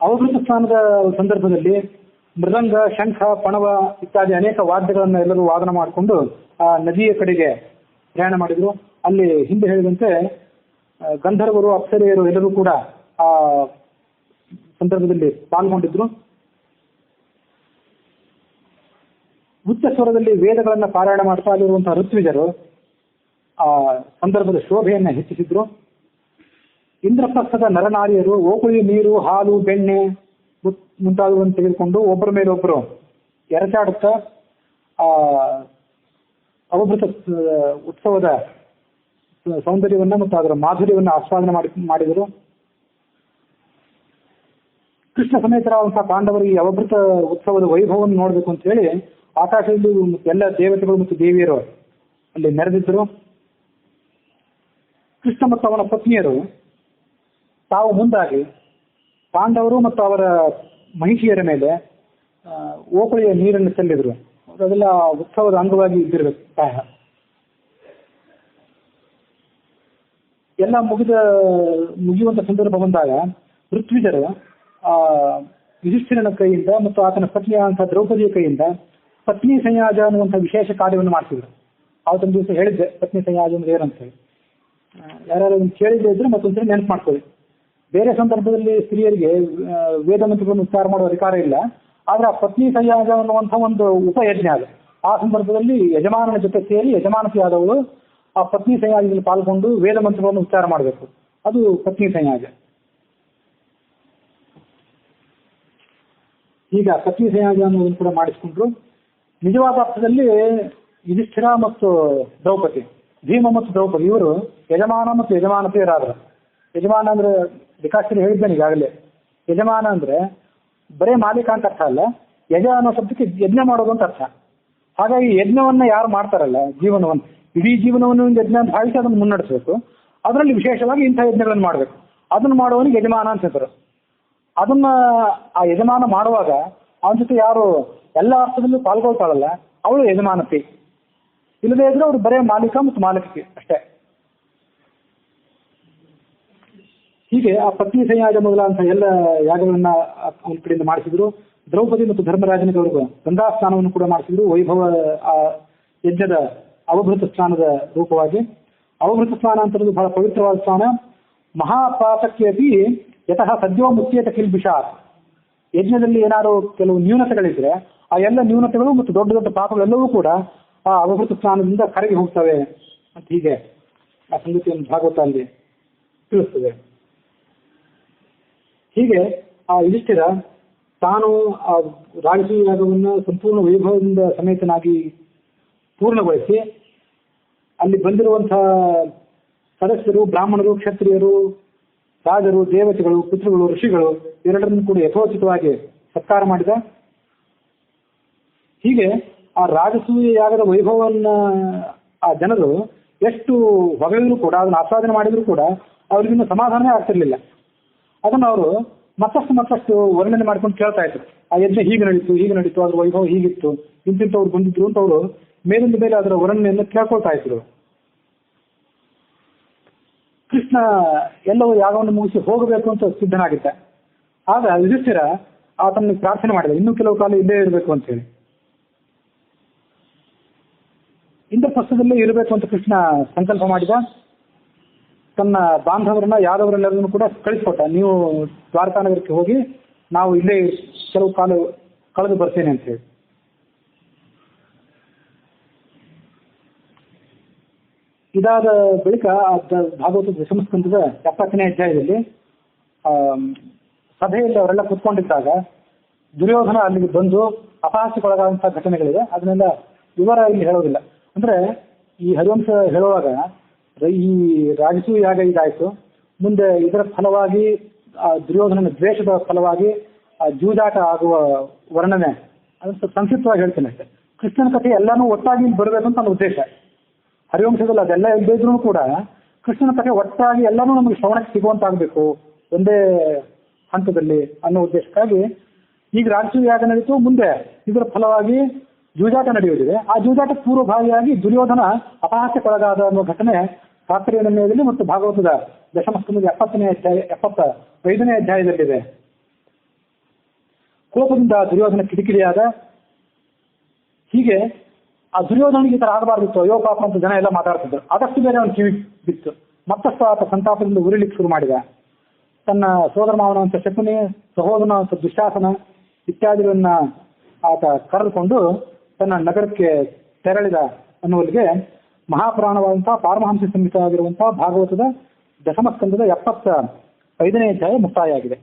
ಅವಭೃತ ಸ್ನಾನದ ಸಂದರ್ಭದಲ್ಲಿ ಮೃದಂಗ, ಶಂಖ, ಪಣವ ಇತ್ಯಾದಿ ಅನೇಕ ವಾದ್ಯಗಳನ್ನು ಎಲ್ಲರೂ ವಾದನ ಮಾಡಿಕೊಂಡು ಆ ನದಿಯ ಕಡೆಗೆ ಪ್ರಯಾಣ ಮಾಡಿದ್ರು. ಅಲ್ಲಿ ಹಿಂದೆ ಹೇಳಿದಂತೆ ಗಂಧರ್ವರು, ಅಪ್ಸರೆಯರು ಎಲ್ಲರೂ ಕೂಡ ಆ ಸಂದರ್ಭದಲ್ಲಿ ಪಾಲ್ಗೊಂಡಿದ್ರು. ಉಚ್ಚ ಸ್ವರದಲ್ಲಿ ವೇದಗಳನ್ನ ಪಾರಾಯಣ ಮಾಡ್ತಾ ಅಲ್ಲಿರುವಂತಹ ಋತ್ವಿಜರು ಆ ಸಂದರ್ಭದ ಶೋಭೆಯನ್ನ ಹೆಚ್ಚಿಸಿದ್ರು. ಇಂದ್ರಪ್ರಸ್ಥದ ನರನಾರಿಯರು ಓಕುಳಿ ನೀರು, ಹಾಲು, ಬೆಣ್ಣೆ ಮುಂತಾದವನ್ನು ತೆಗೆದುಕೊಂಡು ಒಬ್ಬರ ಮೇಲೆ ಒಬ್ಬರು ಎರಚಾಡುತ್ತಾ ಆ ಅವಭೃತ ಉತ್ಸವದ ಸೌಂದರ್ಯವನ್ನ ಮತ್ತು ಅದರ ಮಾಧುರ್ಯವನ್ನು ಆಸ್ವಾದನೆ ಮಾಡಿದರು. ಕೃಷ್ಣ ಸಮೇತರಾದಂತಹ ಪಾಂಡವರು ಈ ಅವಭೃತ ಉತ್ಸವದ ವೈಭವವನ್ನು ನೋಡಬೇಕು ಅಂತ ಹೇಳಿ ಆಕಾಶದಲ್ಲಿ ಎಲ್ಲ ದೇವತೆಗಳು ಮತ್ತು ದೇವಿಯರು ಅಲ್ಲಿ ನೆರೆದಿದ್ದರು. ಕೃಷ್ಣ ಮತ್ತು ಅವನ ಪತ್ನಿಯರು ತಾವು ಮುಂದಾಗಿ ಪಾಂಡವರು ಮತ್ತು ಅವರ ಮಹಿಷಿಯರ ಮೇಲೆ ಓಕುಳಿಯ ನೀರನ್ನು ಚೆಲ್ಲಿದ್ರು. ಅದೆಲ್ಲ ಉತ್ಸವದ ಅಂಗವಾಗಿ ಇದ್ದಿರಬೇಕು ಪ್ರಾಯ. ಎಲ್ಲ ಮುಗಿಯುವಂತ ಸಂದರ್ಭ ಬಂದಾಗ ಋತ್ವಿಜರು ಯುಧಿಷ್ಠಿರನ ಕೈಯಿಂದ ಮತ್ತು ಆತನ ಪತ್ನಿಯಾದಂತಹ ದ್ರೌಪದಿಯ ಕೈಯಿಂದ ಪತ್ನಿ ಸಂಯಾಜ ಅನ್ನುವಂಥ ವಿಶೇಷ ಕಾರ್ಯವನ್ನು ಮಾಡ್ತಿದ್ರು. ಅವತ್ತೊಂದು ದಿವಸ ಹೇಳಿದ್ದೆ ಪತ್ನಿ ಸಂಯಾಜ ಅಂದ್ರೆ ಏನಂತ ಹೇಳಿ. ಯಾರು ಕೇಳಿದ್ದೆ ಇದ್ರೆ ಮತ್ತೊಂದ್ಸರಿ ನೆನಪು ಮಾಡ್ಕೊಳ್ಳಿ. ಬೇರೆ ಸಂದರ್ಭದಲ್ಲಿ ಸ್ತ್ರೀಯರಿಗೆ ವೇದ ಮಂತ್ರಗಳನ್ನು ಉಚ್ಚಾರ ಮಾಡುವ ಅಧಿಕಾರ ಇಲ್ಲ. ಆದ್ರೆ ಆ ಪತ್ನಿ ಸಂಯಾಜ ಅನ್ನುವಂಥ ಒಂದು ಉಪಯಜ್ಞ ಅದು. ಆ ಸಂದರ್ಭದಲ್ಲಿ ಯಜಮಾನನ ಜೊತೆ ಸೇರಿ ಯಜಮಾನತಿಯಾದವಳು ಆ ಪತ್ನಿ ಸಂಯಾಜದಲ್ಲಿ ಪಾಲ್ಗೊಂಡು ವೇದ ಮಂತ್ರಗಳನ್ನು ಉಚ್ಚಾರ ಮಾಡಬೇಕು. ಅದು ಪತ್ನಿ ಸಂಯಾಜ. ಈಗ ಪತ್ನಿ ಸಂಯಾಜ ಅನ್ನೋದನ್ನು ಕೂಡ ಮಾಡಿಸ್ಕೊಂಡ್ರು. ನಿಜವಾದ ಅರ್ಥದಲ್ಲಿ ಯುಧಿಷ್ಠಿರ ಮತ್ತು ದ್ರೌಪದಿ, ಭೀಮ ಮತ್ತು ದ್ರೌಪದಿ ಇವರು ಯಜಮಾನ ಮತ್ತು ಯಜಮಾನತೆಯರಾದರು. ಯಜಮಾನ ಅಂದ್ರೆ ವಿಕಾಸದಲ್ಲಿ ಹೇಳಿದ್ದೇನೆ ಈಗಾಗಲೇ. ಯಜಮಾನ ಅಂದ್ರೆ ಬರೇ ಮಾಲೀಕ ಅಂತ ಅರ್ಥ ಅಲ್ಲ, ಯಜ ಅನ್ನೋ ಶಬ್ದಕ್ಕೆ ಯಜ್ಞ ಮಾಡೋದು ಅಂತ ಅರ್ಥ. ಹಾಗಾಗಿ ಯಜ್ಞವನ್ನ ಯಾರು ಮಾಡ್ತಾರಲ್ಲ, ಜೀವನವನ್ನು ಇಡೀ ಜೀವನವನ್ನು ಯಜ್ಞ ಅಂತ ಭಾವಿಸಿ ಅದನ್ನು ಮುನ್ನಡೆಸಬೇಕು. ಅದರಲ್ಲಿ ವಿಶೇಷವಾಗಿ ಇಂಥ ಯಜ್ಞಗಳನ್ನು ಮಾಡಬೇಕು. ಅದನ್ನು ಮಾಡುವವನಿಗೆ ಯಜಮಾನ ಅಂತ ಹೇಳ್ತಾರೆ. ಅದನ್ನ ಆ ಯಜಮಾನ ಮಾಡುವಾಗ ಅವನ ಜೊತೆ ಯಾರು ಎಲ್ಲ ಅರ್ಥದಲ್ಲೂ ಪಾಲ್ಗೊಳ್ತಾಳಲ್ಲ, ಅವಳು ಯಜಮಾನತೆ. ಇಲ್ಲದೇ ಇದ್ರೆ ಅವರು ಬರೇ ಮಾಲೀಕ ಮತ್ತು ಮಾಲಕಿ ಅಷ್ಟೇ. ಹೀಗೆ ಆ ಪತ್ನಿ ಸಂಯಾಗ ಮೊದಲಾದಂಥ ಎಲ್ಲ ಯಾಗಗಳನ್ನ ಅವನ ಕಡೆಯಿಂದ ಮಾಡಿಸಿದ್ರು. ದ್ರೌಪದಿ ಮತ್ತು ಧರ್ಮರಾಜನಿಗೆ ಗಂಗಾ ಸ್ನಾನವನ್ನು ಕೂಡ ಮಾಡಿಸಿದ್ರು. ವೈಭವ ಆ ಯಜ್ಞದ ಅವಭೃತ ಸ್ನಾನದ ರೂಪವಾಗಿ. ಅವಭೃತ ಸ್ನಾನ ಅಂತದ್ದು ಬಹಳ ಪವಿತ್ರವಾದ ಸ್ನಾನ. ಮಹಾಪಾತಕ್ಕೆ ಅತಿ ಯತಃ ಸದ್ಯೋ ಮುಚ್ಯೇತ ಕಿಲ್ಬಿಷಾತ್. ಯಜ್ಞದಲ್ಲಿ ಏನಾದ್ರು ಕೆಲವು ನ್ಯೂನತೆಗಳಿದ್ರೆ ಆ ಎಲ್ಲ ನ್ಯೂನತೆಗಳು ಮತ್ತು ದೊಡ್ಡ ದೊಡ್ಡ ಪಾಪಗಳೆಲ್ಲವೂ ಕೂಡ ಆ ಅವಭೃತ ಸ್ನಾನದಿಂದ ಕರಗಿ ಹೋಗ್ತವೆ ಅಂತ ಹೀಗೆ ಆ ಸಂಗತಿಯನ್ನು ಭಾಗವತ ಅಲ್ಲಿ ತಿಳಿಸ್ತದೆ. ಹೀಗೆ ಆ ಯುಧಿಷ್ಠಿರ ತಾನು ಆ ರಾಜಸೂಯ ಯಾಗವನ್ನು ಸಂಪೂರ್ಣ ವೈಭವದಿಂದ ಸಮೇತನಾಗಿ ಪೂರ್ಣಗೊಳಿಸಿ ಅಲ್ಲಿ ಬಂದಿರುವಂತಹ ಸದಸ್ಯರು, ಬ್ರಾಹ್ಮಣರು, ಕ್ಷತ್ರಿಯರು, ರಾಜರು, ದೇವತೆಗಳು, ಪಿತೃಗಳು, ಋಷಿಗಳು ಎರಡರನ್ನು ಕೂಡ ಯಥೋಚಿತವಾಗಿ ಸತ್ಕಾರ ಮಾಡಿದ. ಹೀಗೆ ಆ ರಾಜಸೂಯ ಯಾಗದ ವೈಭವವನ್ನ ಆ ಜನರು ಎಷ್ಟು ಹೊಗಳಿದ್ರು ಕೂಡ, ಅದನ್ನು ಆಸ್ವಾದನೆ ಮಾಡಿದ್ರು ಕೂಡ ಅವ್ರಿಗಿನ್ನ ಸಮಾಧಾನವೇ ಆಗ್ತಿರ್ಲಿಲ್ಲ. ಅದನ್ನು ಅವರು ಮತ್ತಷ್ಟು ವರ್ಣನೆ ಮಾಡ್ಕೊಂಡು ಕೇಳ್ತಾ ಇದ್ರು. ಆ ಯಜ್ಞ ಹೀಗೆ ನಡೀತು, ಅದ್ರ ವೈಭವ ಹೀಗಿತ್ತು, ಇಂತಿಂತವ್ರು ಬಂದಿದ್ರು ಅಂತ ಅವರು ಮೇಲಿಂದ ಮೇಲೆ ಅದರ ವರ್ಣನೆಯನ್ನು ಕೇಳ್ಕೊಳ್ತಾ ಇದ್ರು. ಕೃಷ್ಣ ಎಲ್ಲವೂ ಯಾಗವನ್ನು ಮುಗಿಸಿ ಹೋಗಬೇಕು ಅಂತ ಸಿದ್ಧನಾಗಿದ್ದ. ಆಗ ಯುಧಿಷ್ಠಿರ ಆತನಿಗೆ ಪ್ರಾರ್ಥನೆ ಮಾಡಿದ, ಇನ್ನೂ ಕೆಲವು ಕಾಲ ಇಲ್ಲೇ ಇರಬೇಕು ಅಂತ ಹೇಳಿ. ಇಂದ್ರಪ್ರಸ್ಥದಲ್ಲೇ ಇರಬೇಕು ಅಂತ ಕೃಷ್ಣ ಸಂಕಲ್ಪ ಮಾಡಿದ. ತನ್ನ ಬಾಂಧವರನ್ನ, ಯಾದವರೆಲ್ಲರನ್ನು ಕೂಡ ಕಳಿಸ್ಕೊಟ್ಟ. ನೀವು ದ್ವಾರಕಾನಗರಕ್ಕೆ ಹೋಗಿ ನಾವು ಇಲ್ಲೇ ಕೆಲವು ಕಾಲ ಕಳೆದು ಬರ್ತೇನೆ ಅಂತ ಹೇಳಿ. ಇದಾದ ಬಳಿಕ ಭಾಗವತ ದಶಮಸ್ಕಂದದ 70ನೇ ಅಧ್ಯಾಯದಲ್ಲಿ ಸಭೆಯಲ್ಲಿ ಅವರೆಲ್ಲ ಕುತ್ಕೊಂಡಿದ್ದಾಗ ದುರ್ಯೋಧನ ಅಲ್ಲಿಗೆ ಬಂದು ಅಪಹಾಸ್ಯಕ್ಕೊಳಗಾದಂತಹ ಘಟನೆಗಳಿದೆ. ಅದನ್ನೆಲ್ಲ ವಿವರ ಇಲ್ಲಿ ಹೇಳೋದಿಲ್ಲ. ಅಂದ್ರೆ ಈ ಹರಿವಂಶ ಹೇಳುವಾಗ ಈ ರಾಜಸೂಯ ಯಾಗ ಇದಾಯ್ತು, ಮುಂದೆ ಇದರ ಫಲವಾಗಿ ಆ ದುರ್ಯೋಧನನ ದ್ವೇಷದ ಫಲವಾಗಿ ಆ ಜೂಜಾಟ ಆಗುವ ವರ್ಣನೆ ಅದನ್ನು ಸಂಕ್ಷಿಪ್ತವಾಗಿ ಹೇಳ್ತೇನೆ ಅಷ್ಟೇ. ಕೃಷ್ಣನ ಕಥೆ ಎಲ್ಲಾನು ಒಟ್ಟಾಗಿ ಬರಬೇಕು ಅಂತ ನನ್ನ ಉದ್ದೇಶ. ಹರಿವಂಶದಲ್ಲಿ ಅದೆಲ್ಲ ಇಲ್ಲದಿದ್ರೂ ಕೂಡ ಕೃಷ್ಣನ ಕಥೆ ಒಟ್ಟಾಗಿ ಎಲ್ಲಾನು ನಮಗೆ ಶ್ರವಣಕ್ಕೆ ಸಿಗುವಂತಾಗಬೇಕು ಒಂದೇ ಹಂತದಲ್ಲಿ ಅನ್ನೋ ಉದ್ದೇಶಕ್ಕಾಗಿ ಈಗ ರಾಜಸೂಯ ಯಾಗ ನಡೀತು. ಮುಂದೆ ಇದರ ಫಲವಾಗಿ ಜೂಜಾಟ ನಡೆಯುವುದಿದೆ. ಆ ಜೂಜಾಟ ಪೂರ್ವಭಾವಿಯಾಗಿ ದುರ್ಯೋಧನ ಅಪಹಾಸ್ಯಕ್ಕೊಳಗಾದ ಅನ್ನೋ ಘಟನೆ ರಾತ್ರಿಯ ನಿರ್ಣಯದಲ್ಲಿ ಮತ್ತು ಭಾಗವತದ ದಶಮಸ್ಕಂದದ 75ನೇ ಅಧ್ಯಾಯದಲ್ಲಿದೆ. ಕೋಪದಿಂದ ದುರ್ಯೋಧನ ಕಿಡಿಕಿಡಿಯಾದ. ಹೀಗೆ ಆ ದುರ್ಯೋಧನಿಗೆ ಈ ತರ ಆಗಬಾರ್ದಿತ್ತು, ಅಯ್ಯೋ ಪಾಪ ಅಂತ ಜನ ಎಲ್ಲ ಮಾತಾಡ್ತಿದ್ರು. ಆದಷ್ಟು ಬೇರೆ ಅವನು ಕಿವಿ ಬಿತ್ತು. ಮತ್ತಷ್ಟು ಆತ ಸಂತಾಪದಿಂದ ಉರಿಲಿಕ್ಕೆ ಶುರು ಮಾಡಿದ. ತನ್ನ ಸೋದರ ಮಾವನಂತ ಶಕುನಿ, ಸಹೋದರನಂತ ದುಶ್ಯಾಸನ ಇತ್ಯಾದಿಗಳನ್ನ ಆತ ಕರೆದುಕೊಂಡು ತನ್ನ ನಗರಕ್ಕೆ ತೆರಳಿದ ಅನ್ನುವಲ್ಲಿಗೆ ಮಹಾಪುರಾಣವಾದಂತಹ ಪಾರಮಹಂಸ ಸಂಹಿತವಾಗಿರುವಂತಹ ಭಾಗವತದ ದಶಮಸ್ಕಂದದ 75ನೇ ಅಧ್ಯಾಯ ಮುಕ್ತಾಯ ಆಗಿದೆ.